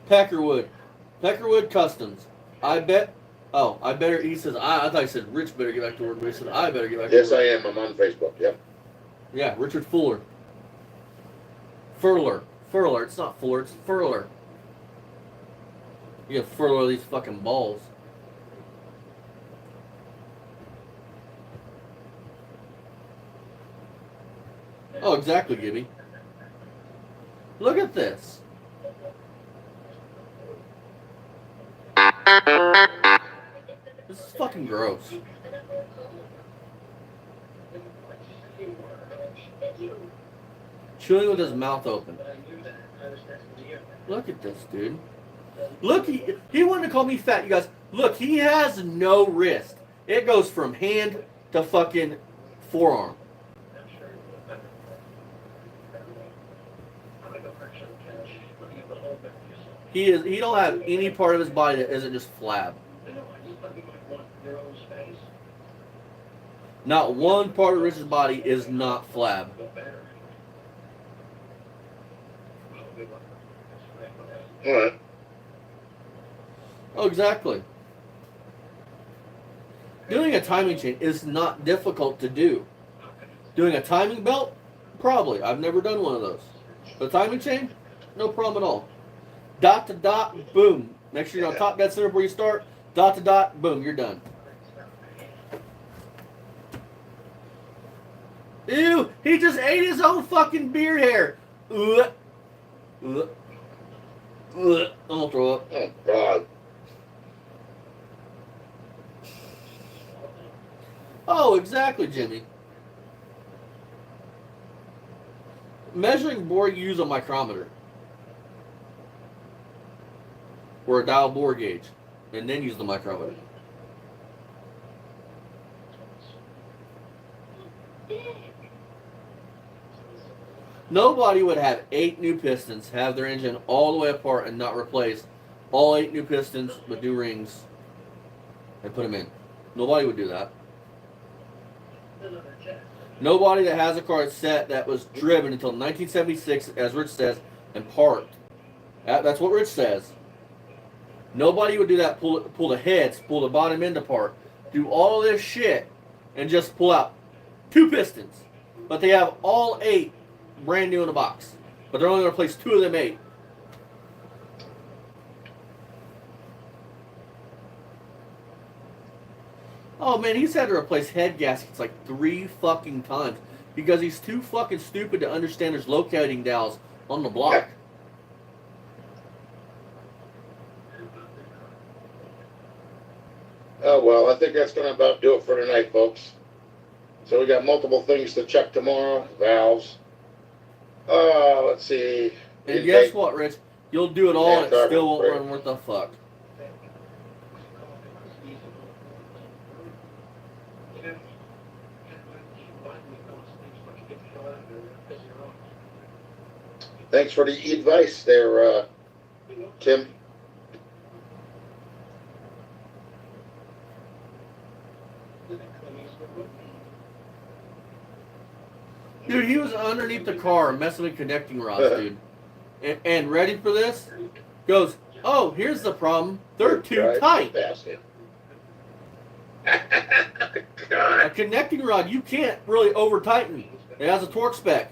Peckerwood Customs. I bet. Oh, I better. He says. I thought he said Rich better get back to work, but he said I better get back to Yes, work. I am. I'm on Facebook. Yep. Yeah, Richard Fuller. Furler. It's not Fuller. It's Furler. You gotta furler these fucking balls. Oh, exactly, Gibby. Look at this. This is fucking gross. Chewing with his mouth open. Look at this, dude. Look, he wanted to call me fat, you guys. Look, he has no wrist. It goes from hand to fucking forearm. He don't have any part of his body that isn't just flab. Not one part of Rich's body is not flab. All right. Oh, exactly. Doing a timing chain is not difficult to do. Doing a timing belt, probably. I've never done one of those. The timing chain, no problem at all. Dot to dot, boom. Make sure you're on top dead center where you start. Dot to dot, boom, you're done. Ew, he just ate his own fucking beard hair. Ugh. Ugh. Ugh. I'm gonna throw up. Oh, God. Oh, exactly, Jimmy. Measuring bore, you use a micrometer. Or a dial bore gauge. And then use the micrometer. Nobody would have 8 new pistons, have their engine all the way apart and not replace all 8 new pistons, but do rings and put them in. Nobody would do that. Nobody that has a car set that was driven until 1976, as Rich says, and parked. That's what Rich says. Nobody would do that. Pull the heads, pull the bottom end apart, do all this shit and just pull out 2 pistons. But they have all 8 brand new in the box. But they're only going to replace 2 of them 8. Oh man, he's had to replace head gaskets like 3 fucking times because he's too fucking stupid to understand there's locating dowels on the block. Oh, well, I think that's going to about do it for tonight, folks. So we got multiple things to check tomorrow. Valves. Let's see. And guess what, Rich? You'll do it all and it still won't run worth the fuck. Thanks for the advice there, Tim. Dude, he was underneath the car messing with connecting rods, dude. And ready for this? Goes, oh, here's the problem. They're too tight. A connecting rod, you can't really over tighten. It has a torque spec.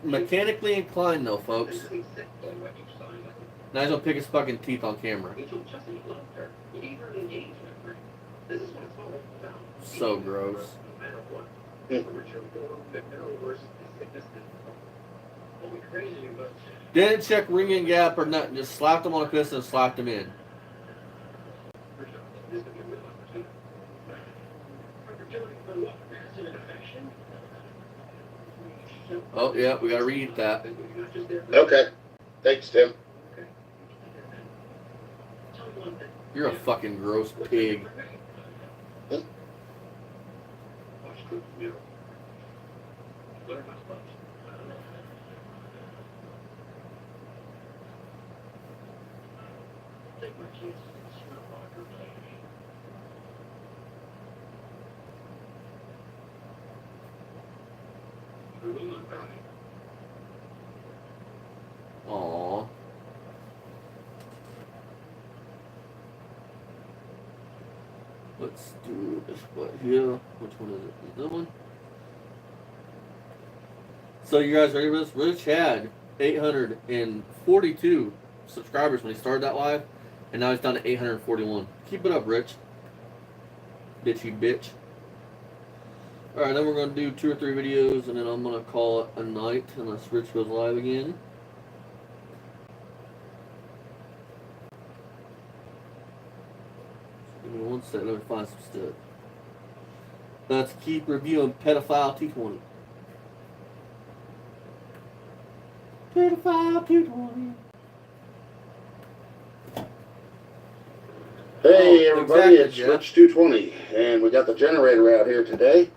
Mechanically inclined though, folks. Now he's gonna pick his fucking teeth on camera. So gross. Didn't check ring and gap or nothing, just slapped him on a piston and slapped him in. Oh, yeah, we gotta read that. Okay. Thanks, Tim. You're a fucking gross pig. Aww. Let's do this one here. Which one is it? That one? So you guys ready for this? Rich had 842 subscribers when he started that live, and now he's down to 841. Keep it up, Rich. Bitchy bitch. Alright, then we're going to do 2 or 3 videos, and then I'm going to call it a night, unless Rich goes live again. Give me one second, let me find some stuff. Let's keep reviewing Pedophile 220. Pedophile 220. Hey, everybody, exactly, it's Rich220, and we got the generator out here today,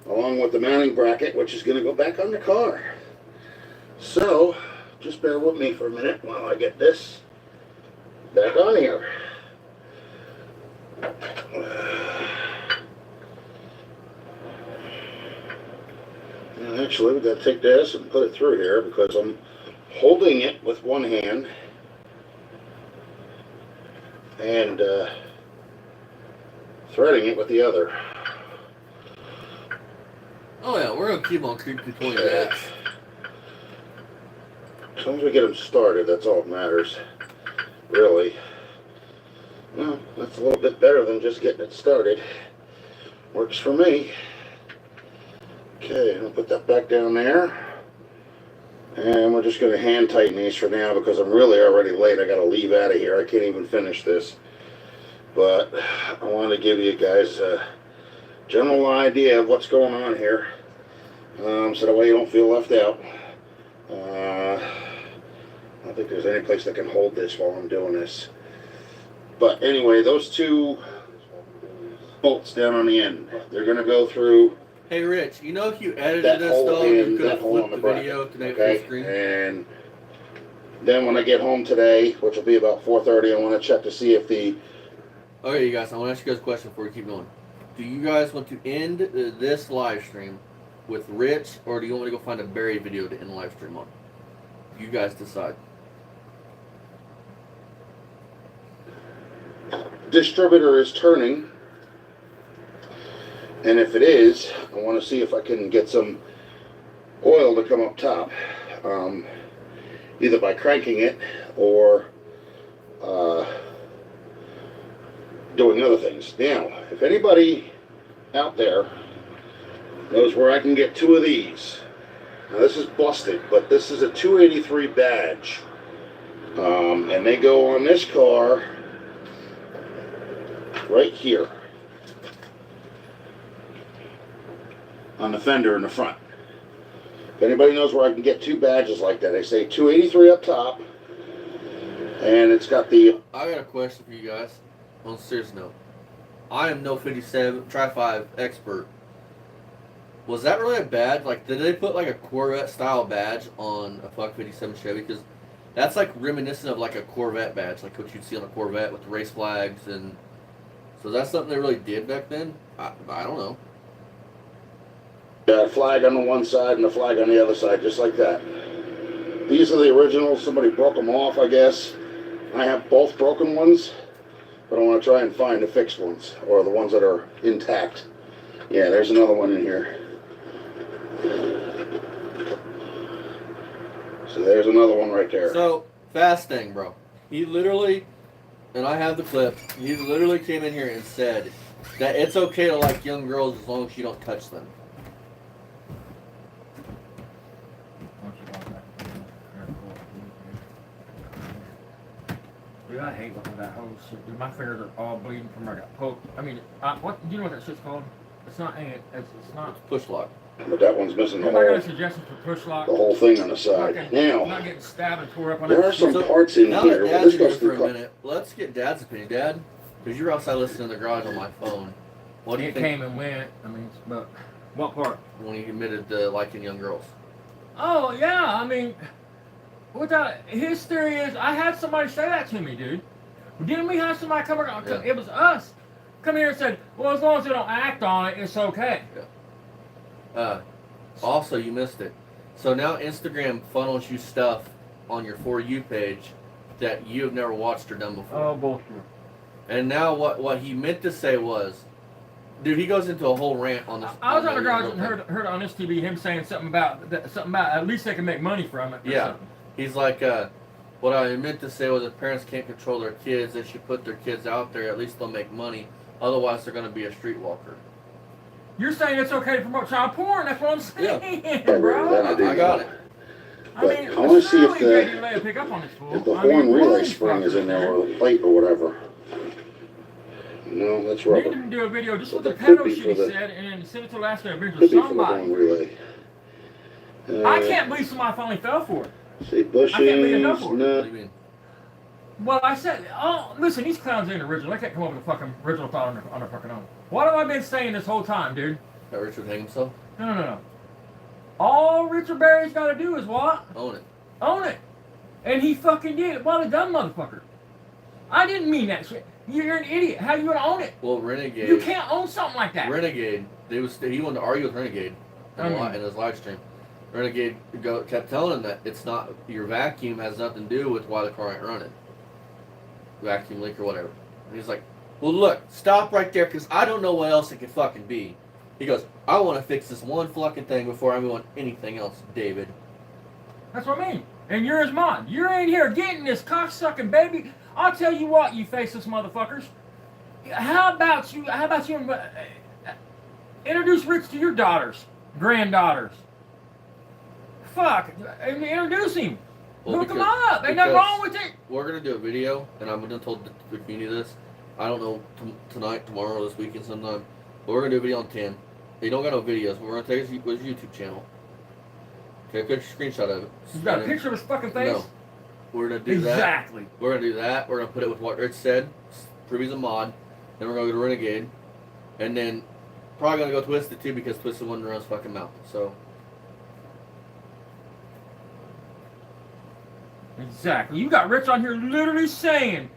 along with the mounting bracket, which is going to go back on the car. So, just bear with me for a minute while I get this back on here. And actually, we got to take this and put it through here because I'm holding it with one hand and threading it with the other. Oh yeah, we're gonna keep on creep220 that. As long as we get them started, that's all that matters, really. Well, that's a little bit better than just getting it started. Works for me. Okay, I'll put that back down there. And we're just going to hand tighten these for now because I'm really already late. I got to leave out of here. I can't even finish this. But I want to give you guys a general idea of what's going on here. So that way you don't feel left out. I don't think there's any place that can hold this while I'm doing this. But anyway, those 2 bolts down on the end, they're going to go through. Hey Rich, you know if you edited That this hole though, and you could that have hole flipped on the the bracket, video to make okay? full screen. And then when I get home today, which will be about 4:30, I want to check to see if the... Okay, you guys, I want to ask you guys a question before we keep going. Do you guys want to end this live stream with Rich, or do you want me to go find a buried video to end the live stream on? You guys decide. distributor is turning. And if it is, I want to see if I can get some oil to come up top. Either by cranking it or doing other things. Now, if anybody out there knows where I can get 2 of these. Now this is busted, but this is a 283 badge. And they go on this car right here. On the fender in the front. If anybody knows where I can get 2 badges like that, they say 283 up top. And it's got the... I got a question for you guys. On a serious note. I am no 57 Tri-5 expert. Was that really a badge? Like, did they put like a Corvette style badge on a fuck 57 Chevy? Because that's like reminiscent of like a Corvette badge, like what you'd see on a Corvette with the race flags. And so that's something they really did back then? I don't know. A flag on the one side and a flag on the other side, just like that. These are the originals. Somebody broke them off, I guess. I have both broken ones, but I want to try and find the fixed ones, or the ones that are intact. Yeah, there's another one in here. So there's another one right there. So, fast thing, bro. He literally, and I have the clip, he literally came in here and said that it's okay to like young girls as long as you don't touch them. Dude, I hate looking at that whole shit. Dude, my fingers are all bleeding from where I got poked. I mean, what? Do you know what that shit's called? It's not. It's not. It's push lock. But that one's missing the Anybody got whole, a suggestion for push lock? the whole thing on the side. Fucking Now, not getting stabbed and tore up on there that are some shit. parts in Now here. that Well, Dad's this in here goes for a through. minute, let's get Dad's opinion. Dad, because you're outside listening in the garage on my phone. What do you It think came and went. I mean, but what part? when he admitted to liking young girls? Oh yeah, I mean, without his theory is, I had somebody say that to me, dude. Didn't we have somebody come around? Yeah. It was us. Come here and said, well, as long as they don't act on it, it's okay. Also, you missed it. So now Instagram funnels you stuff on your For You page that you have never watched or done before. Oh bullshit. And now what he meant to say was, dude, he goes into a whole rant on this. I was on the garage young and girl thing. heard on this TV him saying something about at least they can make money from it. or Yeah. something. He's like, what I meant to say was if parents can't control their kids, they should put their kids out there. At least they'll make money. Otherwise, they're going to be a streetwalker. You're saying it's okay to promote child porn? That's what I'm saying, That bro. I didn't I got know. it. I But mean, I wanna see if surely the- they let it pick up on this fool. If the I mean, horn relay please, spring is in there, fucker. or the plate or whatever. No, that's We rubber. need to do a video just with Well, the that could pedo be shit for he the- said, and then send it to Alaska Adventure Could be for the somebody. horn relay. I can't believe somebody finally fell for it. See bushings, I can't believe enough for it. What no. do you mean? Well, I said, oh, listen, these clowns ain't original. They can't come up with a fucking original thought on their fucking own. What have I been saying this whole time, dude? That Richard hang himself? No. All Richard Berry's got to do is what? Own it. Own it. And he fucking did it. What a dumb motherfucker. I didn't mean that shit. You're an idiot. How you gonna own it? Well, Renegade. You can't own something like that. Renegade. He wanted to argue with Renegade in his live stream. Renegade kept telling him that it's not, your vacuum has nothing to do with why the car ain't running. Vacuum leak or whatever. And he's like, well, look, stop right there, because I don't know what else it could fucking be. He goes, I want to fix this one fucking thing before I move on anything else, David. That's what I mean. And you're his mom. You're in here getting this cocksucking baby. I'll tell you what, you faceless motherfuckers. How about you introduce Rich to your daughters, granddaughters? Fuck. Introduce him. Well, Hook him because- up. Ain't nothing because wrong with it. We're going to do a video, and I'm going to told the community this. I don't know, tonight, tomorrow, this weekend sometime. But we're going to do a video on 10. They don't got no videos, but we're going to take his YouTube channel. Take a good screenshot of it. You got a And picture of his fucking face? No. We're going to do that. Exactly. We're going to do that. We're going to put it with what Rich said. Prove he's a mod. Then we're going to go to Renegade. And then probably going to go Twisted too, because Twisted wouldn't run his fucking mouth. So, Exactly. You got Rich on here literally saying,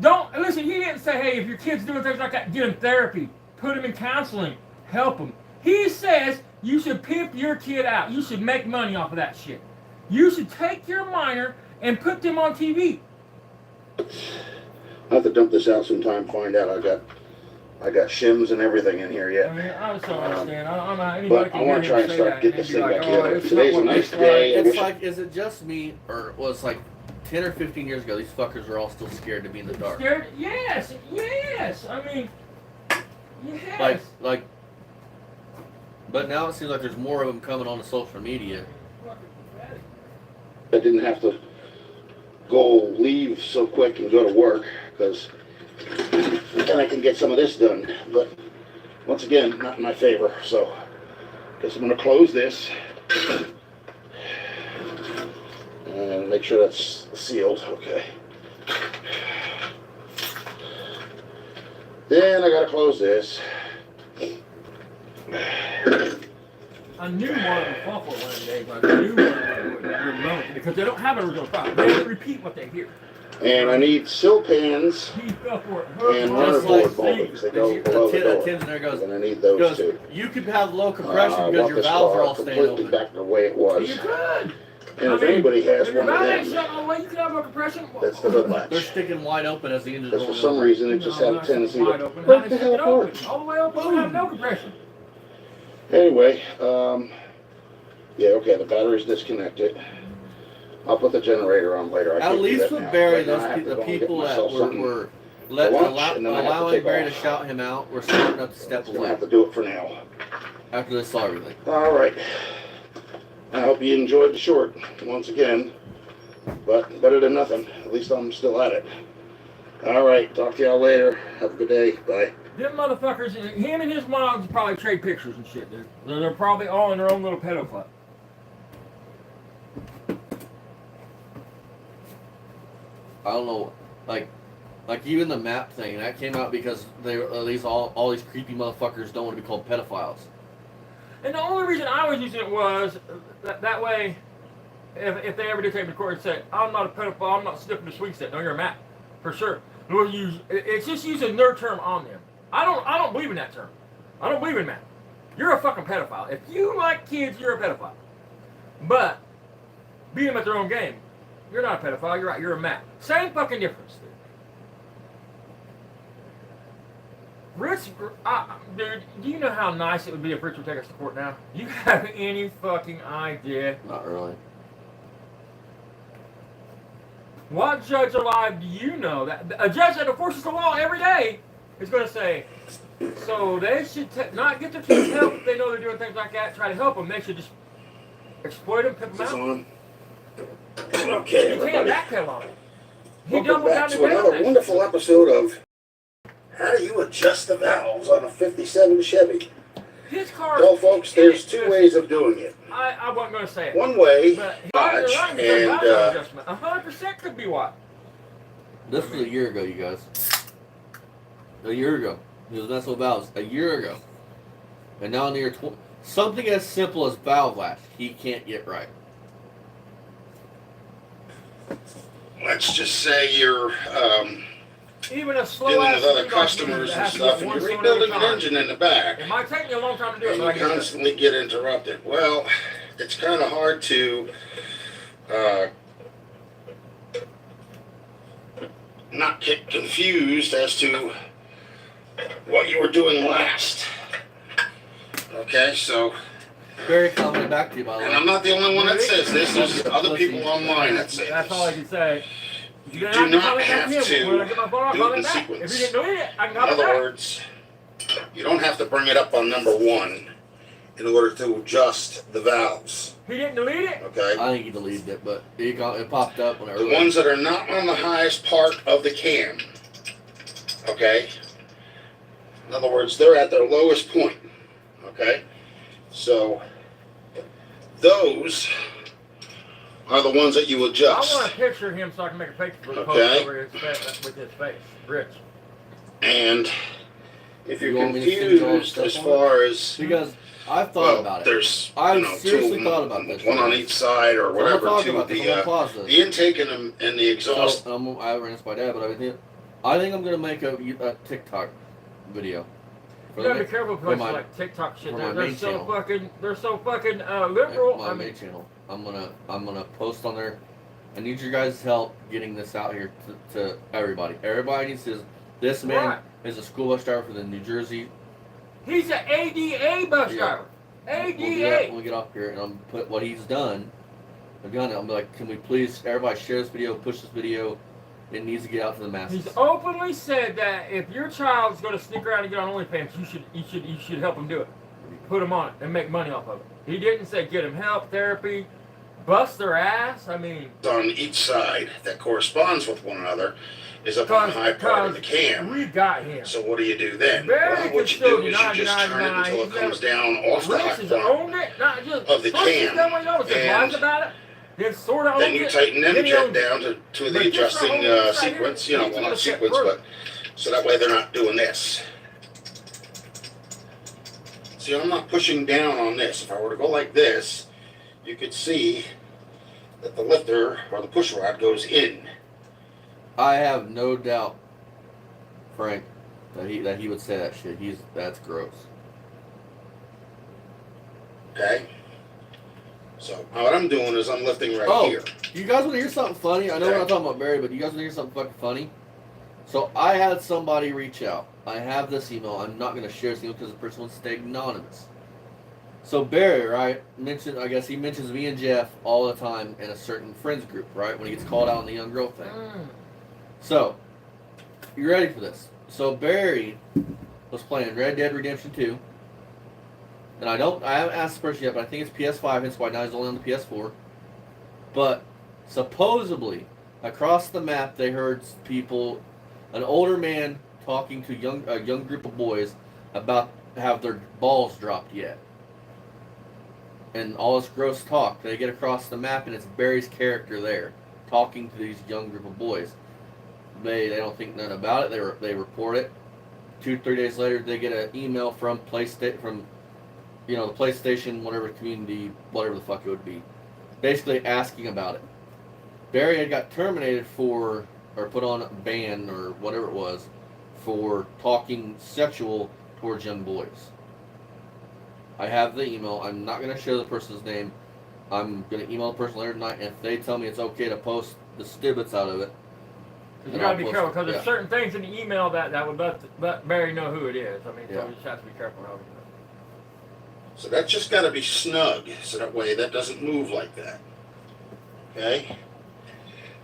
don't, listen, he didn't say, hey, if your kid's doing things like that, get him therapy, put him in counseling, help him. He says you should pimp your kid out. You should make money off of that shit. You should take your minor and put them on TV. I'll have to dump this out sometime, find out. I got shims and everything in here I yet. mean, I just don't understand. I don't know how anybody But can I want to hear try him and say start that get and this be thing like, back oh, together. it's Today's not a what nice it's day. I It's wish like, is it just me, or was like 10 or 15 years ago, these fuckers are all still scared to be in the dark? Scared? Yes, yes. I mean, yes. Like, but now it seems like there's more of them coming on the social media. I didn't have to leave so quick and go to work, because then I can get some of this done. But once again, not in my favor. So guess I'm gonna close this and make sure that's sealed. Okay. Then I gotta close this. I knew one of them fought for one day, but I knew one of them would remember because they don't have an original file. They don't repeat what they hear. And I need sill pans He fell for it. and Her- runner Just board like moldings. They go The below the door. Tim's in there goes, And I need those too. you could have low compression I because want your this valves are car all staying completely open. back to the way it was. You could. And if anybody has if your one of valve ain't them, shut all the way, you could have no compression. that's the hood latch. They're sticking wide open as the engine's Because for rolling some over. reason it just had a not tendency wide to open. break How the they hell stick it open? apart. All the way open, you have no compression. Anyway, yeah, okay, the battery's disconnected. I'll put the generator on later. I At can't do least that with now. Barry, Right now I have to the go and get people that myself something. were for lunch, and then I have to allowing take Barry off. to shout him out, we're starting up to step Just gonna away have to do it for now. after they saw everything. All right. I hope you enjoyed the short once again, but better than nothing. At least I'm still at it. All right. Talk to y'all later. Have a good day. Bye. Them motherfuckers, him and his moms probably trade pictures and shit, dude. They're probably all in their own little pedo club. I don't know, like even the map thing that came out because all these creepy motherfuckers don't want to be called pedophiles. And the only reason I was using it was that way, if they ever did take the court and say, I'm not a pedophile, I'm not sniffing the sweet set, no, you're a map. For sure. It's just using their term on them. I don't believe in that term. I don't believe in that. You're a fucking pedophile. If you like kids, you're a pedophile. But beat them at their own game. You're not a pedophile, you're right, you're a map. Same fucking difference, dude. Rich, dude, do you know how nice it would be if Rich would take us to court now? Do you have any fucking idea? Not really. What judge alive do you know that a judge that enforces the law every day is going to say, so they should not get their kids help if they know they're doing things like that, try to help them. They should just exploit them, pimp them out. on. Okay, You can't backpedal on it. He Welcome doubled down back the to another down. wonderful episode of How Do You Adjust the Valves on a 57 Chevy? His car. Well, folks, there's two ways of doing it. I wasn't going to say it. One way, But Dodge, you're right, and 100% could be what? This was a year ago, you guys. A year ago. He was messing with valves. A year ago. And now in the year something as simple as valve latch, he can't get right. let's just say you're Even a slow dealing ass with other thing like customers me that and has to stuff, get and one you're cylinder at a rebuilding an time. engine in the back, It might take me a long time to do it, and but I you can do it. constantly get interrupted. Well, it's kind of hard to not get confused as to what you were doing last. Okay, so, Very commented back to you, by the and way. I'm not the only one that says this. There's other people online that say That's all I this. can say. You You're do gonna not contact have him. to When I get my phone, I'll do call it him in back. sequence. If you didn't do it, I can In call him other back. words, you don't have to bring it up on number one in order to adjust the valves. He didn't delete it. Okay? I think he deleted it, but it popped up whenever. The ones that are not on the highest part of the cam. Okay? In other words, they're at their lowest point. Okay? So, those are the ones that you I adjust. want to picture him so I can make a picture for the Okay. post over his face, with his face. Rich. And if you're You want me to send you all the confused stuff as on far as, Because I've thought well, about it. there's I've two seriously of thought them, about this. one on each side or I'm gonna whatever, talk to about this. I'm gonna the pause this. the intake and the exhaust. So, I ran this by Dad, but I think I'm gonna make a TikTok video. You gotta be careful with places my- like TikTok shit. for They're, my they're main so channel. fucking, they're so fucking liberal. My I mean, main channel. I'm gonna post on there I need your guys' help getting this out here to everybody. Everybody needs to. This man Right. is a school bus driver for the New Jersey. He's an ADA bus Yeah. driver. We'll do that ADA. when we get up here, and I'm put what he's done. I've done it. I'm like, can we please, everybody, share this video, push this video. It needs to get out to the masses. He's openly said that if your child's going to sneak around and get on OnlyFans, you should help him do it. Put him on it and make money off of it. He didn't say get him help, therapy, bust their ass. I mean, On each side that corresponds with one another is up on the high part of the cam. we got him. So what do you do then? Very Well, what you still do is you just turn it until it comes down off the Rich high has point. owned it, not just of the first he's cam, done what he knows, just and lies about it, then sort of Then owns you it, tighten them then he jet owns it. down to But the just adjusting for holding this right sequence. here, You know, he's well, gonna not step sequence, further. but so that way they're not doing this. See, I'm not pushing down on this. If I were to go like this, you could see that the lifter or the push rod goes in. I have no doubt, Frank, that he would say that shit. That's gross. Okay. So what I'm doing is I'm lifting right Oh. here. You guys want to hear something funny? I know we're not talking about Barry, but you guys want to hear something fucking funny? So I had somebody reach out. I have this email. I'm not going to share this email because the person wants to stay anonymous. So Barry, right, I guess he mentions me and Jeff all the time in a certain friends group, right, when he gets called out on the young girl thing. So, you ready for this? So Barry was playing Red Dead Redemption 2. And I haven't asked the person yet, but I think it's PS5, hence why now he's only on the PS4. But supposedly, across the map, they heard people, an older man talking to a young group of boys about have their balls dropped yet. And all this gross talk. They get across the map, and it's Barry's character there, talking to these young group of boys. They don't think nothing about it. They report it. 2-3 days later, they get an email from the PlayStation, whatever community, whatever the fuck it would be, basically asking about it. Barry had got terminated or put on a ban or whatever it was for talking sexual towards young boys. I have the email. I'm not going to share the person's name. I'm going to email the person later tonight, and if they tell me it's okay to post the snippets out of it, You gotta be careful because there's certain things in the email that would let Barry know who it is. I mean, so you just have to be careful how you do it. So that's just got to be snug, so that way that doesn't move like that. Okay?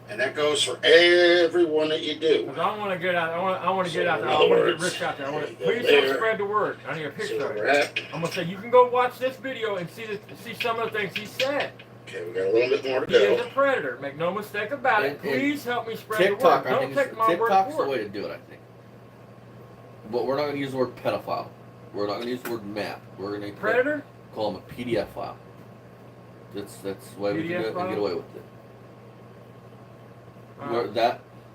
And that goes for everyone that you do. Because I want to get out. I want to get out there. in I other want to get words, Rich out there. there Please you go don't there. spread the word. I need a So picture of we're it. at, I'm gonna say you can go watch this video and see some of the things he said. okay, we got a little bit more to He is go. a predator. Make no mistake about it. And Please help me spread TikTok, the I word. think Don't take my word TikTok's the for way it. to do it, I think. But we're not going to use the word pedophile. We're not going to use the word map. We're going to Predator? call them a PDF file. That's the way we can do it and get away with it.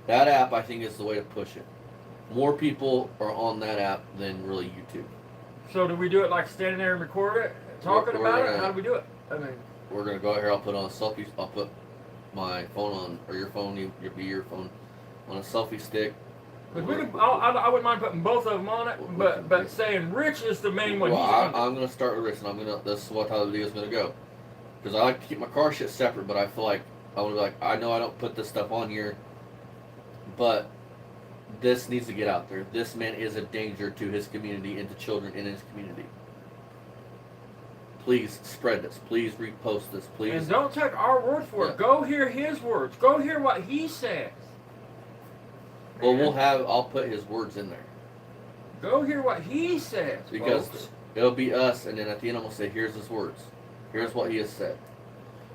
That app, I think, is the way to push it. More people are on that app than really YouTube. So do we do it like standing there and record it, talking We're about it? gonna- How do we do it? I mean, We're going to go out here. I'll put on a selfie. I'll put my phone on, or your phone, your phone, on a selfie stick. because I wouldn't mind putting both of them on it, but saying Rich is the main one. Well, He's on it. I'm going to start with Rich, and this is how the video is going to go. Because I like to keep my car shit separate, but I feel like I want to be like, I know I don't put this stuff on here, but this needs to get out there. This man is a danger to his community and to children in his community. Please spread this. Please repost this. Please. And don't take our word for it. Yeah. Go hear his words. Go hear what he says. Well, I'll put his words in there. Go hear what he says. Because folks. it'll be us, and then at the end I'm going to say, here's his words. Here's what he has said.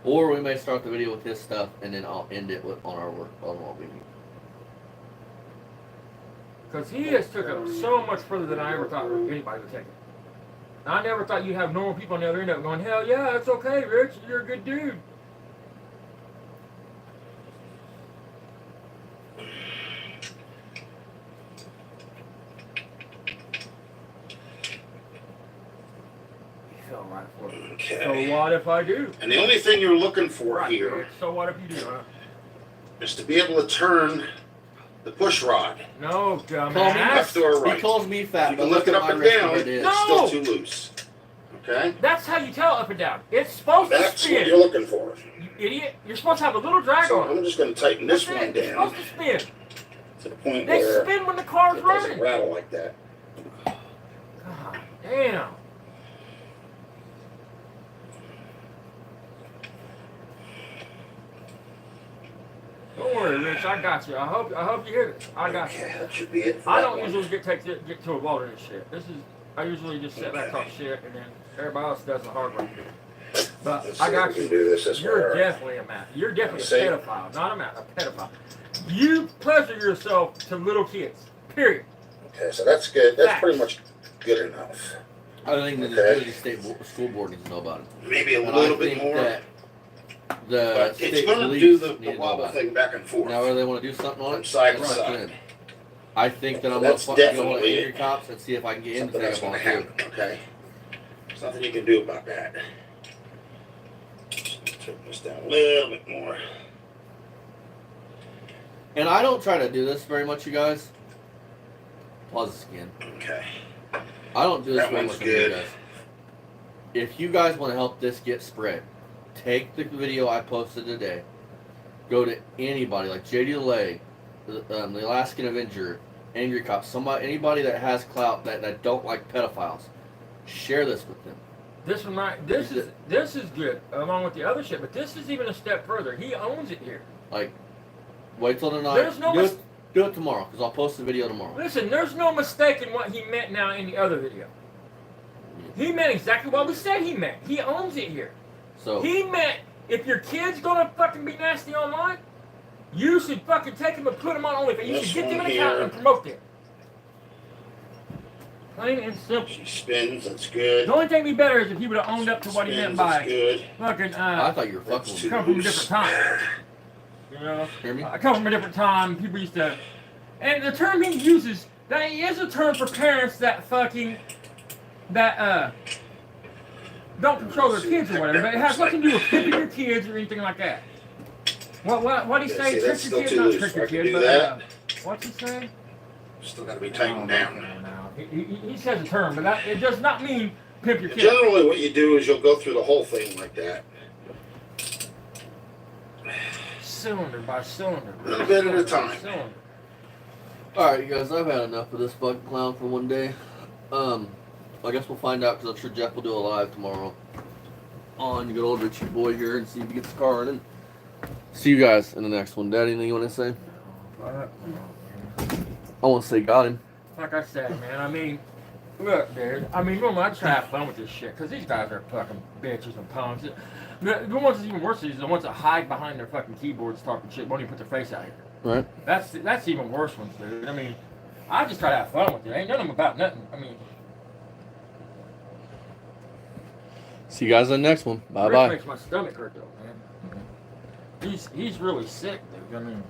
Or we may start the video with his stuff, and then I'll end it on our work, on what we need. Because he has took it so much further than I ever thought anybody would take it. I never thought you'd have normal people on the other end of it going, hell yeah, it's okay, Rich, you're a good dude. He fell right for it. Okay. So what if I do? And the only thing you're looking for Right, here Rich, so what if you do, huh? is to be able to turn the push rod No, Call me dumbass. left or right. He calls me fat, You but can look lift it at up my and wrist down. where it is. No! It's still too loose. Okay? That's how you tell up and down. It's supposed to That's spin. what you're looking for. You idiot. You're supposed to have a little drag So on it. I'm just going to tighten this That's one it. It's down supposed to spin. to the point They where spin when the car's it doesn't running. rattle like that. God damn. Don't worry, Rich. I got you. I hope you hit it. I got you. Okay, that should be it for I that don't one. usually get to a wilderness shit. I usually just sit back, talk shit, and then everybody else does the hard work. But Let's I see got if we you. can do this You're way. definitely a man. You're definitely See? a pedophile, not a pedophile. You pleasure yourself to little kids. Period. Okay, so that's good. That's Facts. pretty much good enough. I think that Okay. the state school board needs to know about it. Maybe a And little I bit think more. that the But state it's going to police do the need to know wobble about it. thing back and forth. Now, whether they want to do something on From it, side to that's up to side. them. I think that I'm That's going to go on definitely angry cops and see if I can get into Something that's that going to one too. happen, okay? There's nothing you can do about that. Turn this down a little bit more. And I don't try to do this very much, you guys. Pause this again. Okay. I don't do this That very one's much, with you good. guys. If you guys want to help this get spread, take the video I posted today. Go to anybody like JD Delay, the Alaskan Avenger, Angry Cop, anybody that has clout that don't like pedophiles. Share this with them. This is good along with the other shit, but this is even a step further. He owns it here. Like, wait till tonight. There's no Do it tomorrow, because I'll post the video tomorrow. Listen, there's no mistake in what he meant now in the other video. He meant exactly what we said he meant. He owns it here. So He meant if your kid's gonna fucking be nasty online, you should fucking take them and put them on OnlyFans. You This should get them one an account here. and promote them. Plain and simple. She spins, that's good. The only thing be better is if he would have owned up to what he meant Spins, that's by good. fucking I thought you were fucking That's with too me. come from a loose. different time. You know? Hear me? I come from a different time. People used to, and the term he uses, that is a term for parents that fucking don't control their kids or whatever. But it has nothing to do with pimping your kids or anything like that. What he Yeah, say? see, that's Trick your still kids, too not loose. trick I your can kids, do but that. what's he say? Still got to be tightened down. He says a term, but it does not mean pimp your kids. Generally, what you do is you'll go through the whole thing like that. Cylinder by cylinder. A little bit at a time. Cylinder. Alright, you guys, I've had enough of this fucking clown for one day. I guess we'll find out, because I'm sure Jeff will do a live tomorrow on good old Richie boy here and see if he gets the car running. See you guys in the next one. Dad, anything you want to say? I want to say got him. Like I said, man, I mean, look, dude, I mean, normally I just have fun with this shit, because these guys are fucking bitches and punks. The ones that's even worse is the ones that hide behind their fucking keyboards talking shit, won't even put their face out here. Right? That's even worse ones, dude. I mean, I just try to have fun with it. Ain't none of them about nothing. I mean, See you guys in the next one. Bye Rich bye. makes my stomach hurt, though, man. He's really sick, dude. I mean,